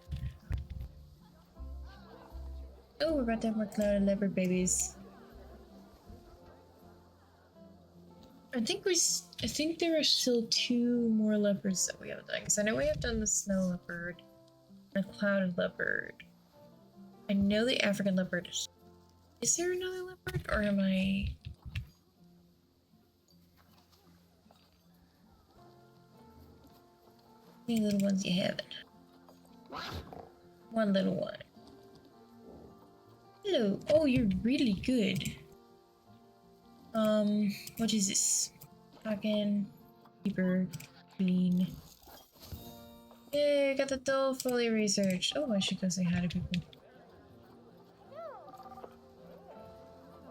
Oh, we're about to have more clouded leopard babies. I think there are still 2 more leopards that we haven't done. Because I know we have done the snow leopard and a clouded leopard. I know the African leopard is. Is there another leopard, or am I? How many little ones you having? 1 little one. Hello. Oh, you're really good. What is this? Talking, keeper, clean. Yay, I got the doll fully researched. Oh, I should go say hi to people.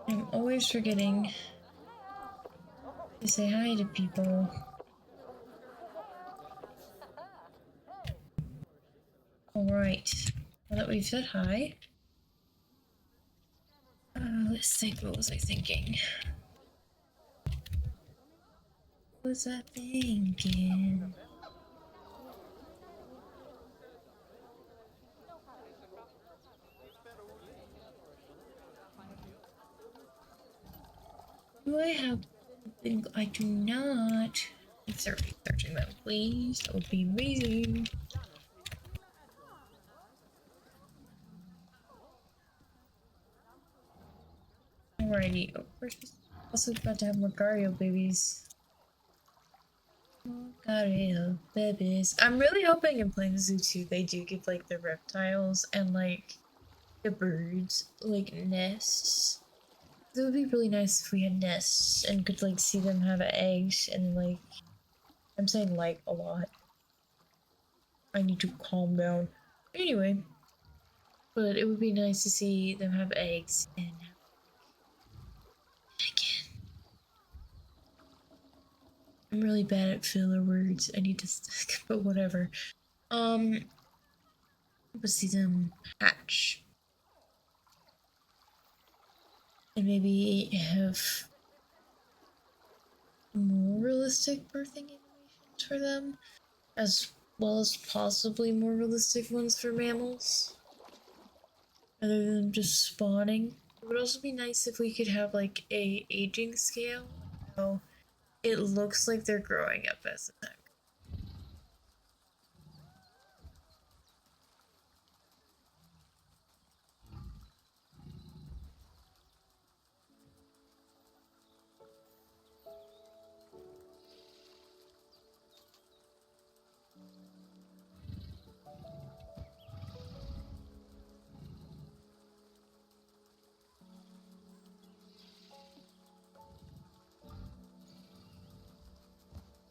I'm always forgetting to say hi to people. Alright. Now that we've said hi. Let's think, what was I thinking? What was I thinking? Do I have? I do not. Start researching them, please. That would be amazing. Alrighty. Oh, we're also about to have Margario babies. Margario babies. I'm really hoping in playing Zoo 2 they do give like the reptiles and like the birds like nests. It would be really nice if we had nests and could like see them have eggs and like I'm saying like a lot. I need to calm down. Anyway, but it would be nice to see them have eggs and again. I'm really bad at filler words. I need to but whatever. But see them hatch. And maybe have more realistic birthing animations for them, as well as possibly more realistic ones for mammals, rather than just spawning. It would also be nice if we could have like a aging scale, so it looks like they're growing up as a time.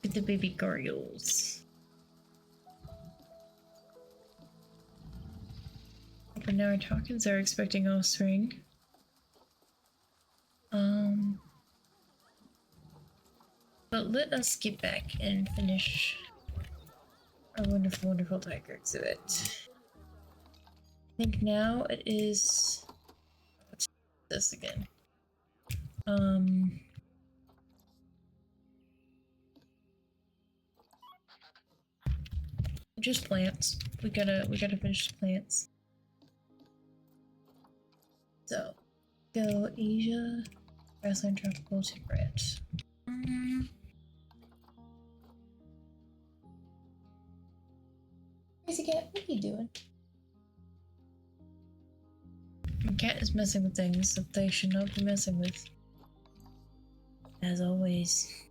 With the baby gargoyles. But now our tokens are expecting offspring. But let us get back and finish our wonderful, wonderful tiger exhibit. I think now it is. What's this again? Just plants. We gotta finish the plants. So, go Asia, grassland, tropical, temperate. Crazy cat, what are you doing? My cat is messing with things that they should not be messing with. As always.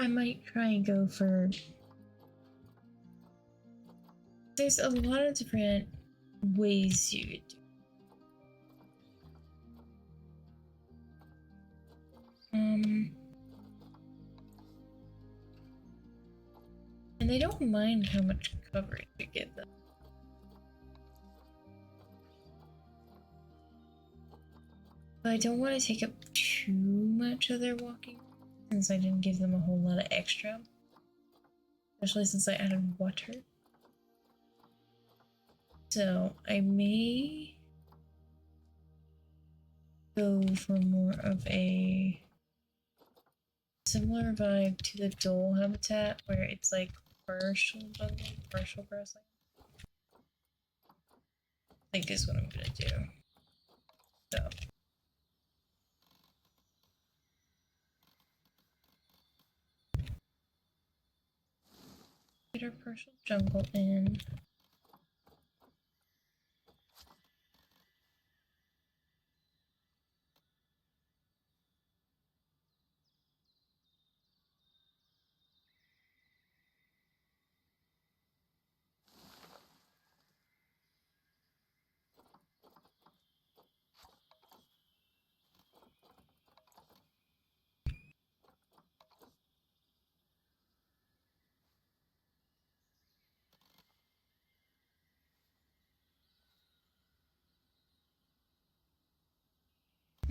I might try and go for. There's a lot of different ways you could do. And they don't mind how much coverage you give them. But I don't want to take up too much of their walking, since I didn't give them a whole lot of extra. Especially since I added water. So I may go for more of a similar vibe to the Dole habitat, where it's like partial jungle, partial grassland. I think is what I'm gonna do. So. Get our partial jungle in.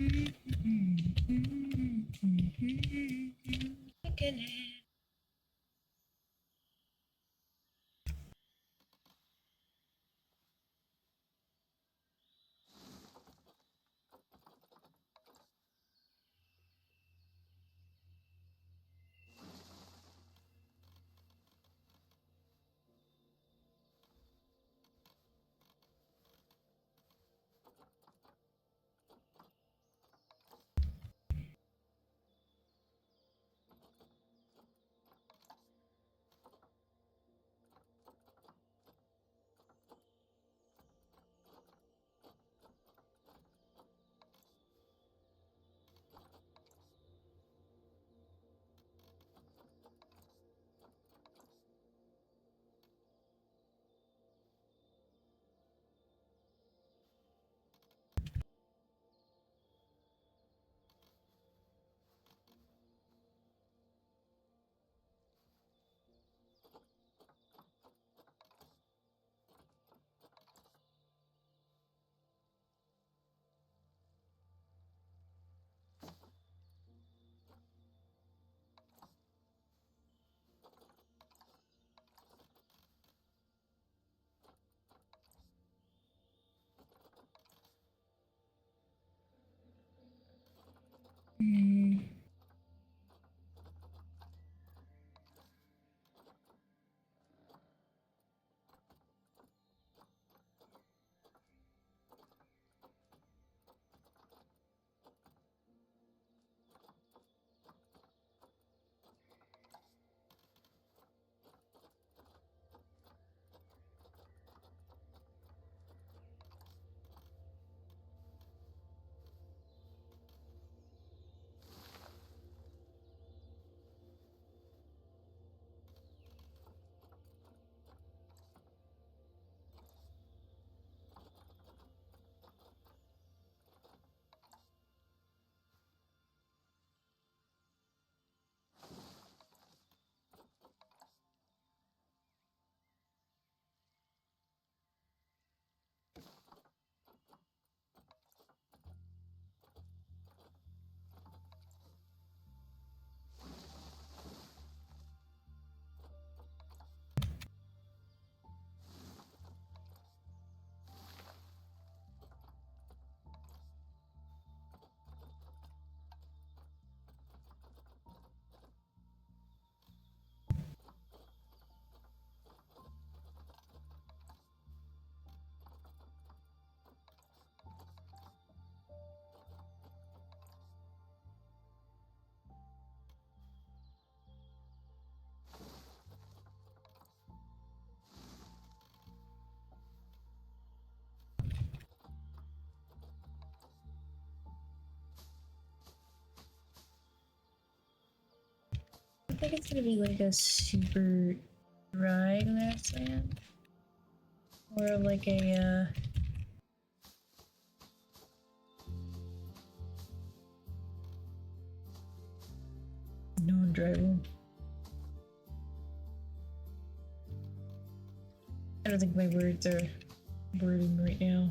I think it's gonna be like a super dry grassland. Or like a, non-dry one. I don't think my words are wording right now.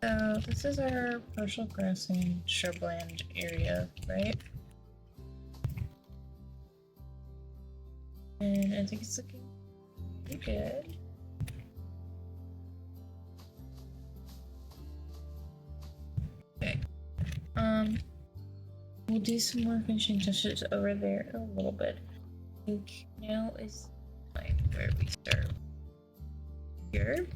So this is our partial grassland shrubland area, right? And I think it's looking pretty good. Okay. We'll do some more finishing touches over there in a little bit. I think now is like where we start here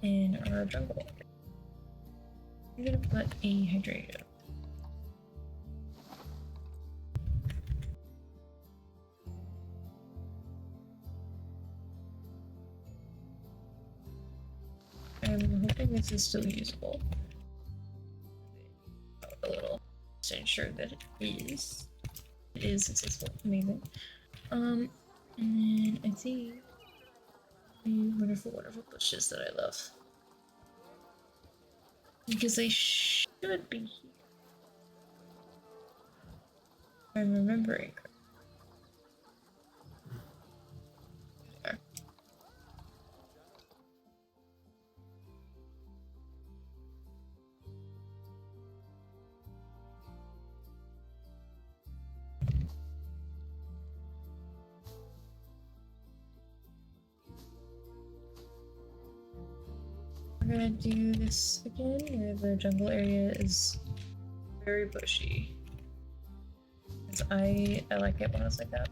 in our jungle. I'm gonna put a hydrangea. I'm hoping this is still usable. A little to ensure that it is. It is successful. Amazing. And then I think the wonderful, wonderful bushes that I love. Because they should be here. I'm remembering correctly. There. We're gonna do this again, where the jungle area is very bushy. Because I like it when it's like that.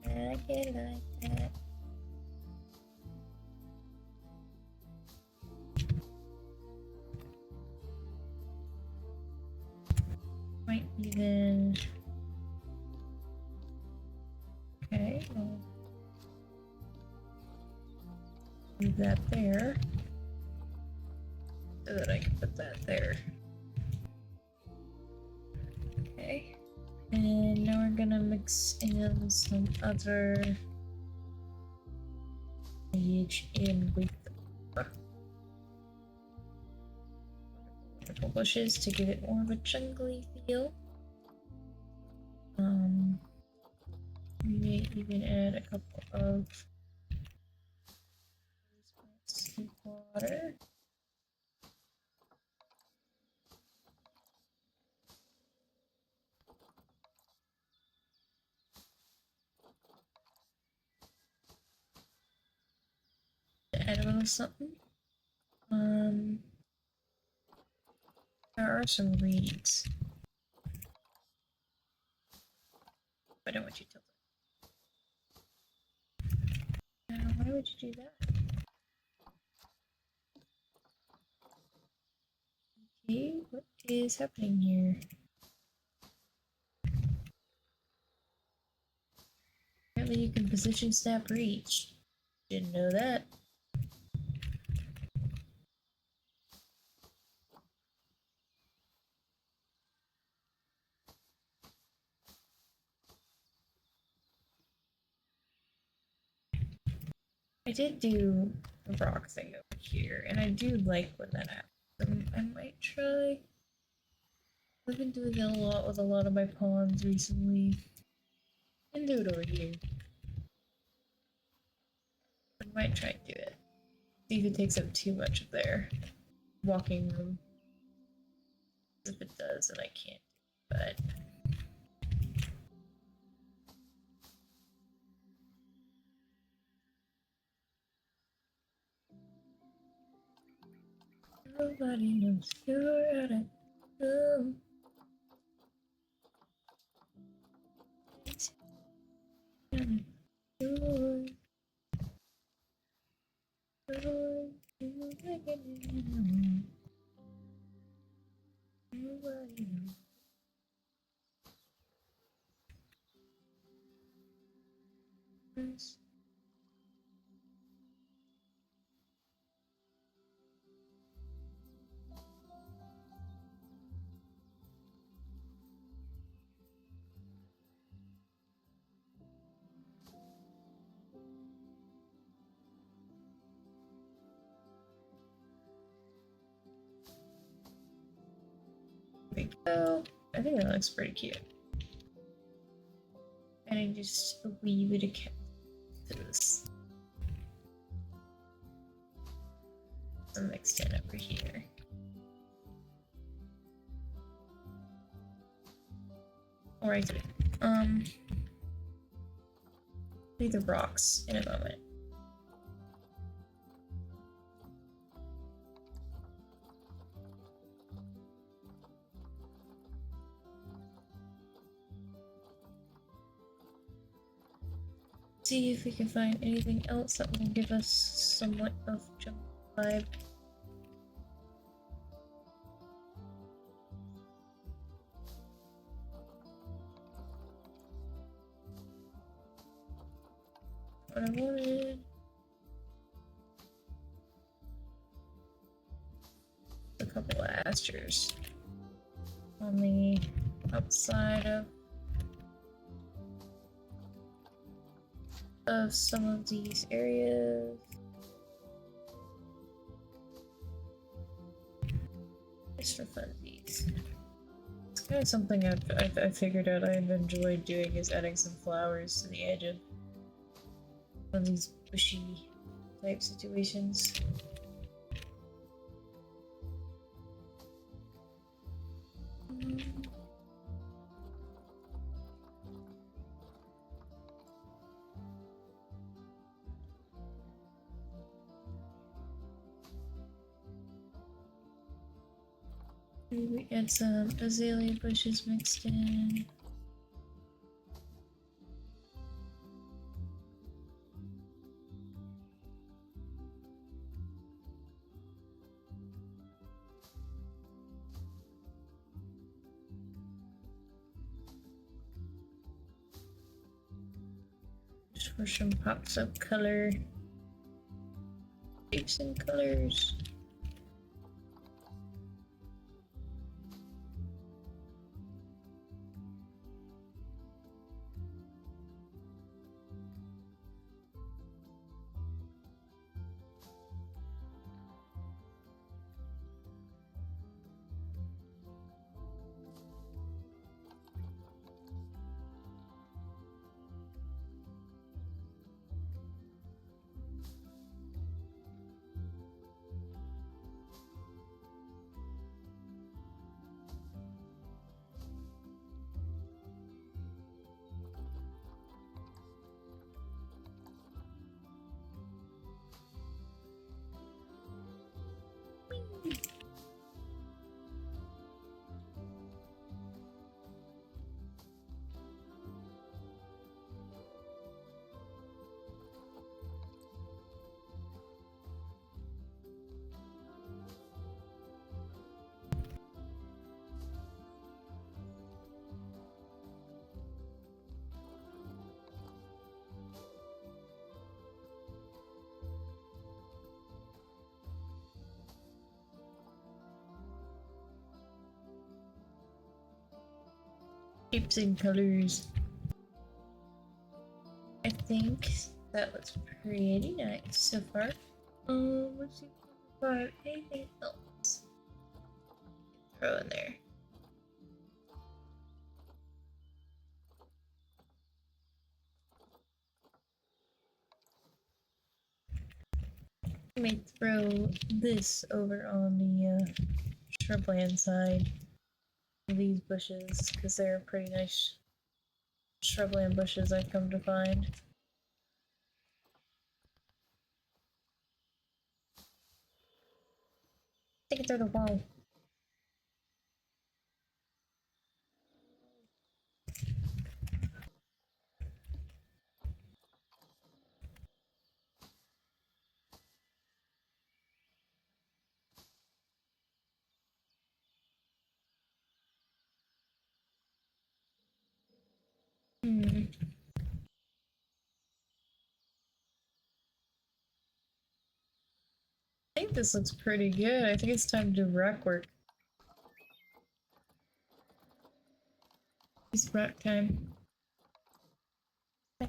I like it like that. Might even... Okay, well, leave that there. So that I can put that there. Okay. And now we're gonna mix in some other foliage in with the wonderful bushes to give it more of a jungly feel. We may even add a couple of water. To add a little something. There are some reeds. I don't want you to. Why would you do that? Okay, what is happening here? Apparently you can position snap reach. Didn't know that. I did do a rock thing over here, and I do like when that happens. I might try. I've been doing it a lot with a lot of my pawns recently. And do it over here. I might try and do it. See if it takes up too much of their walking room. If it does, then I can't. But nobody knows you're at it. Oh. There we go. I think that looks pretty cute. And I just a wee bit of cactus. Some mixed in over here. Alright, do the rocks in a moment. See if we can find anything else that will give us somewhat of jungle vibe. What I wanted. A couple of asters on the outside of some of these areas. just for funsies. It's kind of something I figured out I've enjoyed doing is adding some flowers to the edge of one of these bushy type situations. Maybe we add some azalea bushes mixed in. Just for some pops of color. Shapes and colors. Shapes and colors. I think that looks pretty nice so far. Let's see if we've got anything else. Throw in there. I may throw this over on the shrubland side of these bushes because they're pretty nice shrubland bushes I've come to find. Take it through the wall. I think this looks pretty good. I think it's time to do rock work. It's rock time. I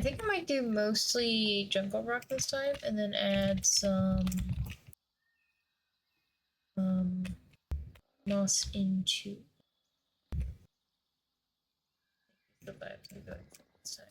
think I might do mostly jungle rock this time and then add some moss into the vibes I'm going for this time.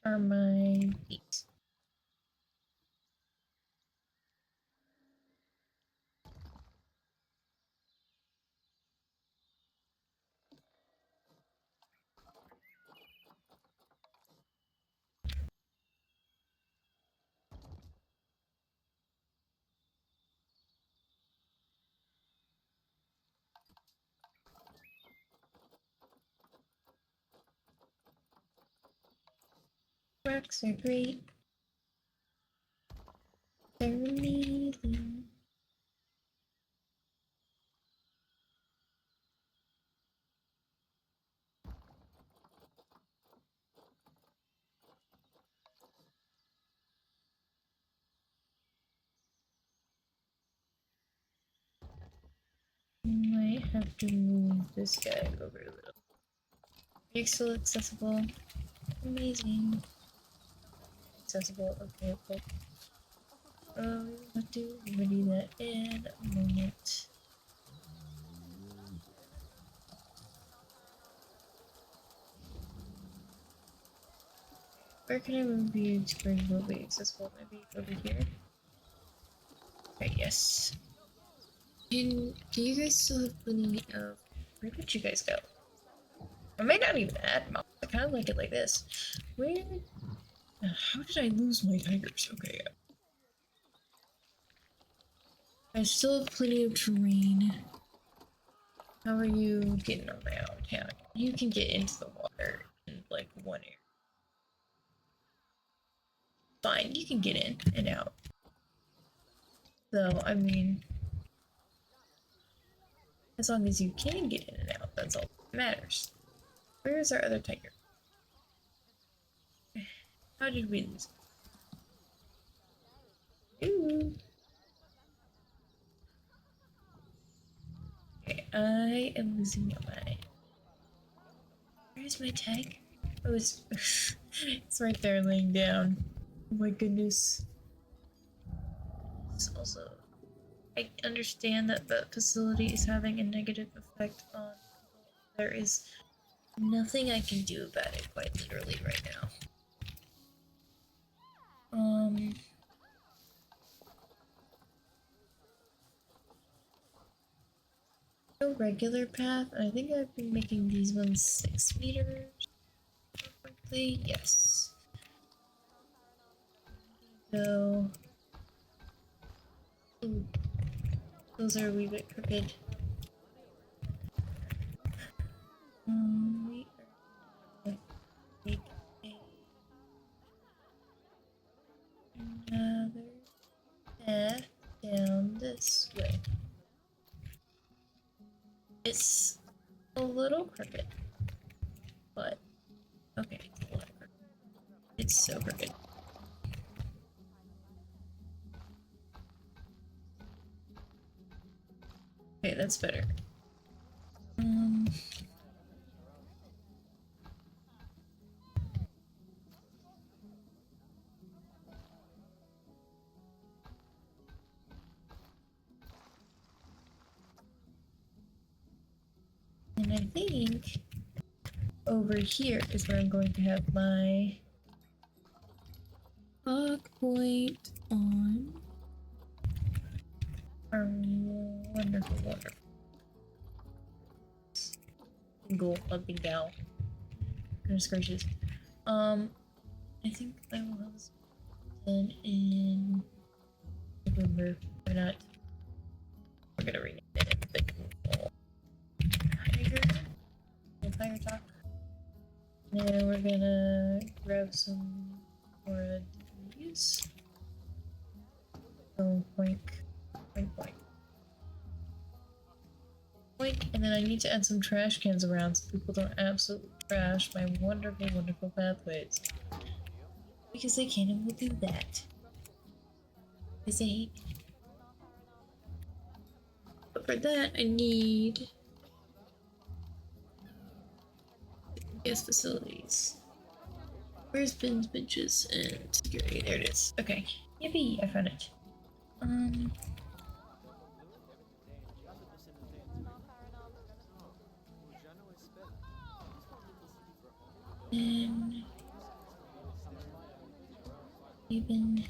Are my beets. Rocks are great. They're amazing. Might have to move this guy over a little. It's still accessible. Amazing. Accessible. Okay, okay. We'll have to ready that in a moment. Where can I move you to bring will be accessible? Maybe over here? Okay, yes. And do you guys still have plenty of... Where did you guys go? I might not even add mouse. I kind of like it like this. Where... How did I lose my tigers? Okay. I still have plenty of terrain. How are you getting around town? You can get into the water in like one area. Fine, you can get in and out. So, I mean, as long as you can get in and out, that's all that matters. Where is our other tiger? How did we lose it? Ooh. Okay, I am losing my mind. Where's my tiger? Oh, it's, it's right there laying down. Oh my goodness. It's also, I understand that the facility is having a negative effect on people. There is nothing I can do about it, quite literally, right now. No regular path. I think I've been making these ones 6 meters. Quickly, yes. So, ooh, those are a wee bit crooked. We are gonna make another path down this way. It's a little crooked, but okay, it's a lot crooked. It's so crooked. Okay, that's better. And I think over here is where I'm going to have my hog point on our wonderful, wonderful single ugly gal. Goodness gracious. I think I will have this done in November. Why not? We're gonna rename it Tiger Talk. Now we're gonna grab some more of these. So point, and then I need to add some trash cans around so people don't absolutely trash my wonderful, wonderful pathways. Because they can't even do that. Because they hate me. But for that, I need guest facilities. Where's bins, benches, and security? There it is. Okay. Yippee! I found it. And even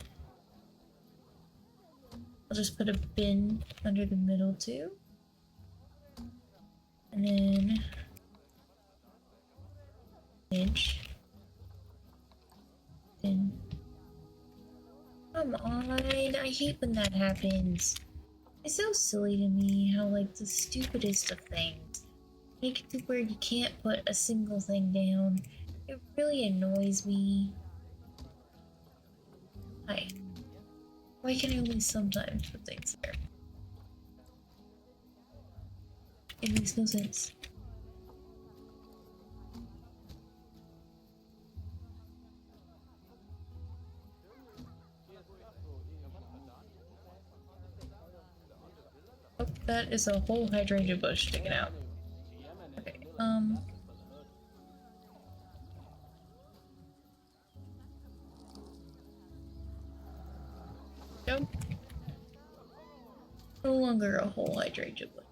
I'll just put a bin under the middle too. And then bench. Bin. Come on, I hate when that happens. It's so silly to me how like the stupidest of things make it to where you can't put a single thing down. It really annoys me. Hi. Why can I only sometimes put things there? It makes no sense. Oh, that is a whole hydrangea bush sticking out. Okay, Nope. No longer a whole hydrangea bush.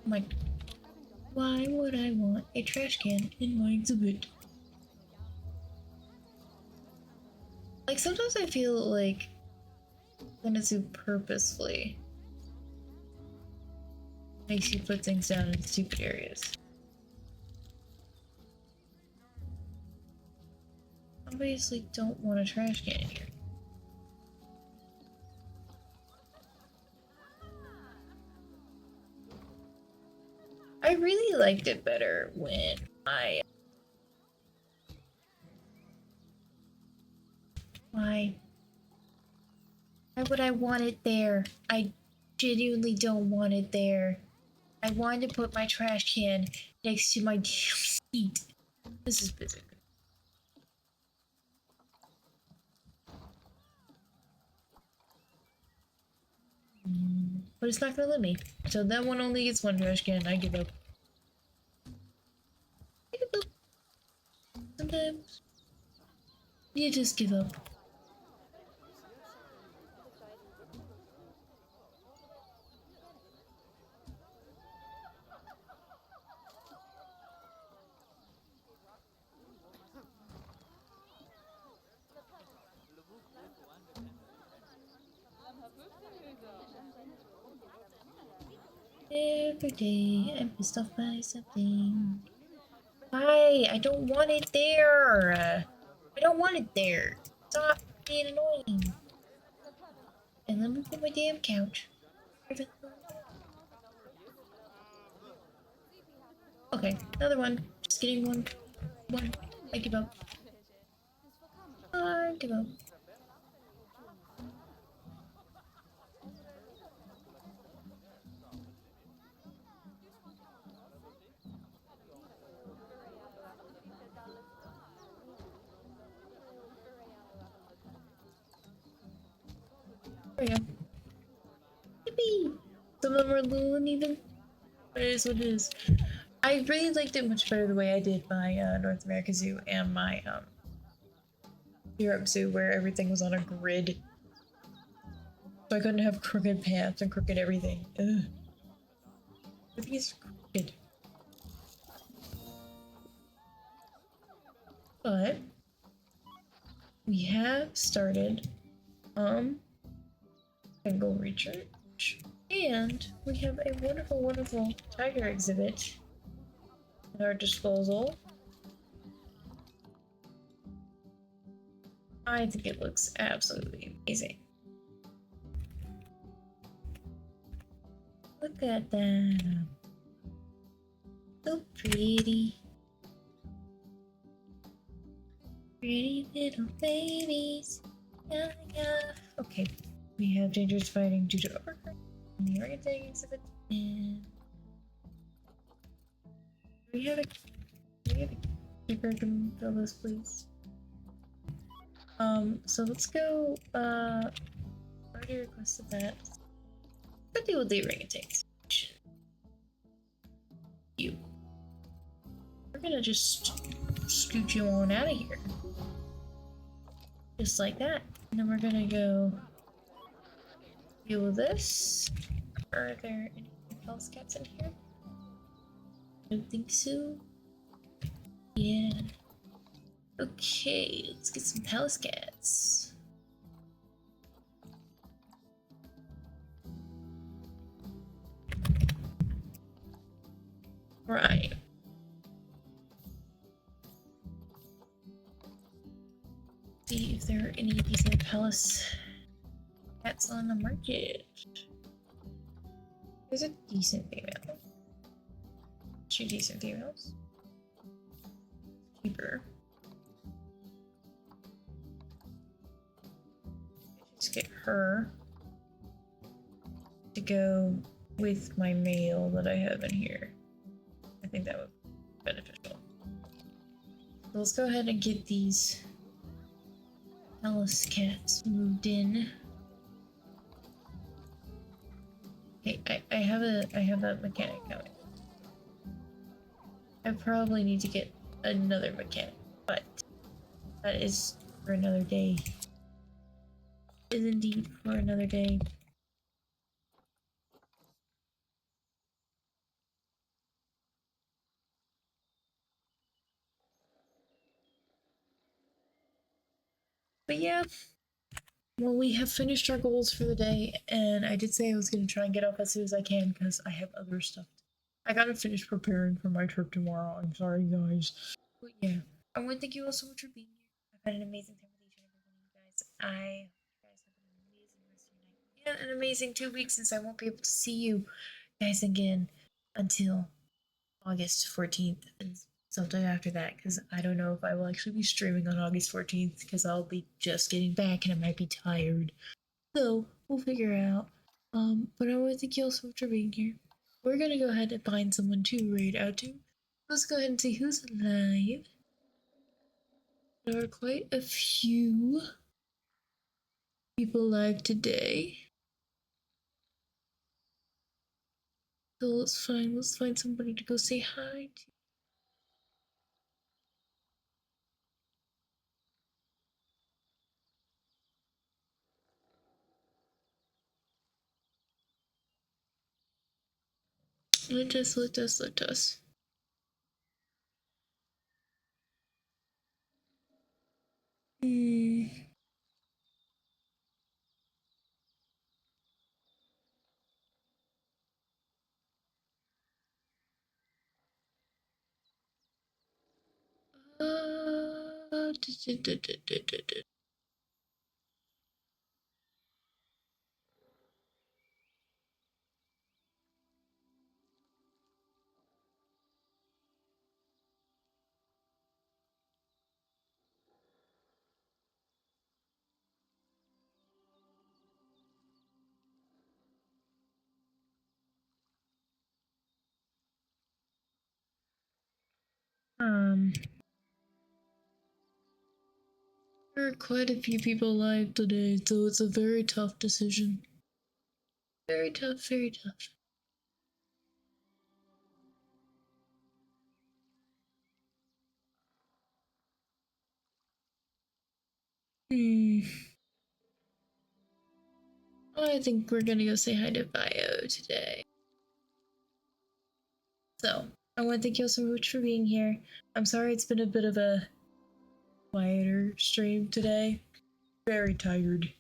I'm like, why would I want a trash can in my exhibit? Like, sometimes I feel like Zenitsu purposefully makes you put things down in stupid areas. Obviously don't want a trash can in here. I really liked it better when Why would I want it there? I genuinely don't want it there. I wanted to put my trash can next to my damn seat. This is busy. But it's not gonna let me. So that one only gets one trash can. I give up. I give up. Sometimes you just give up. Every day I'm pissed off by something. Why? I don't want it there. I don't want it there. Stop being annoying. And let me put my damn couch. Okay, another one. Just getting one. I give up. I give up. There we go. Yippee! Some of them are a little uneven, but it is what it is. I really liked it much better the way I did my North America Zoo and my Europe Zoo, where everything was on a grid. So I couldn't have crooked paths and crooked everything. Ugh. Everything is crooked. But we have started Bengal research, and we have a wonderful, wonderful tiger exhibit at our disposal. I think it looks absolutely amazing. Look at that. So pretty. Pretty little babies. Yeah, yeah. Okay. We have dangerous fighting due to overcrowding in the orangutan exhibit. And do we have a keeper can fill this, please? So let's go, already requested that. Let's deal with the orangutans. You. We're gonna just scoot you on out of here. Just like that. And then we're gonna go deal with this. Are there any else cats in here? I don't think so. Yeah. Okay, let's get some palace cats. Right. See if there are any decent palace cats on the market. There's a decent female. 2 decent females. Cheaper. Just get her to go with my male that I have in here. I think that would be beneficial. So let's go ahead and get these palace cats moved in. Okay, I have a mechanic coming. I probably need to get another mechanic, but that is for another day. Is indeed for another day. But yeah, well, we have finished our goals for the day, and I did say I was going to try and get off as soon as I can because I have other stuff. I gotta finish preparing for my trip tomorrow. I'm sorry, guys. But yeah, I want to thank you all so much for being here. I've had an amazing time with each and every one of you guys. I hope you guys have an amazing rest of your night and an amazing 2 weeks since I won't be able to see you guys again until August 14th and sometime after that, because I don't know if I will actually be streaming on August 14th because I'll be just getting back and I might be tired. So we'll figure out. But I want to thank you all so much for being here. We're gonna go ahead and find someone to raid out to. Let's go ahead and see who's live. There are quite a few people live today. So let's find somebody to go say hi to. Let us. Hmm. Uh, there are quite a few people live today, so it's a very tough decision. Very tough, very tough. Hmm. I think we're gonna go say hi to Bio today. So, I want to thank you all so much for being here. I'm sorry it's been a bit of a quieter stream today. Very tired.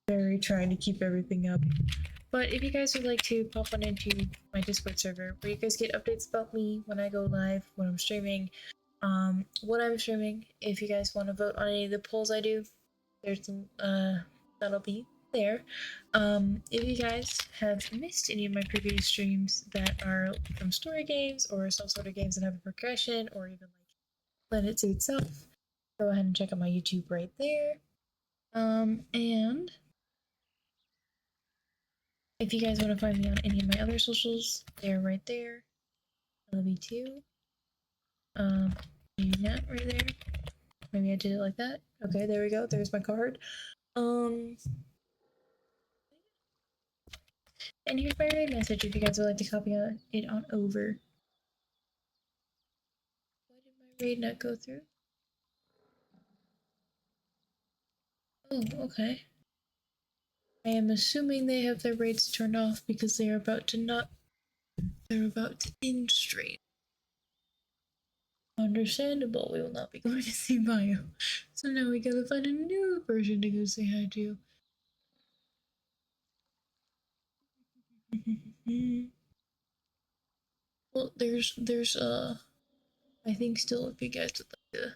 Very trying to keep everything up. But if you guys would like to pop on into my Discord server where you guys get updates about me when I go live, when I'm streaming, what I'm streaming, if you guys want to vote on any of the polls I do, there's that'll be there. If you guys have missed any of my previous streams that are from story games or some sort of games that have a progression or even like Planet Zoo itself, go ahead and check out my YouTube right there. And if you guys want to find me on any of my other socials, they're right there. LB2. Maybe not right there. Maybe I did it like that. Okay, there we go. There's my card. And here's my raid message if you guys would like to copy it on over. Why did my raid not go through? Oh, okay. I am assuming they have their raids turned off because they're about to end stream. Understandable, we will not be going to see Bio. So now we gotta find a new person to go say hi to. Well, there's I think still if you guys would like to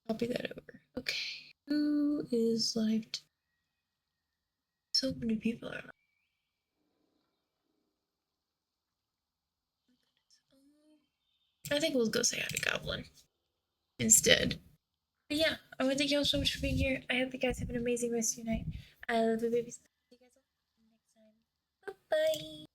copy that over. Okay. Who is live? So many people are live. I think we'll go say hi to Goblin instead. But yeah, I want to thank you all so much for being here. I hope you guys have an amazing rest of your night. I love you, babies. See you guys all next time. Bye bye.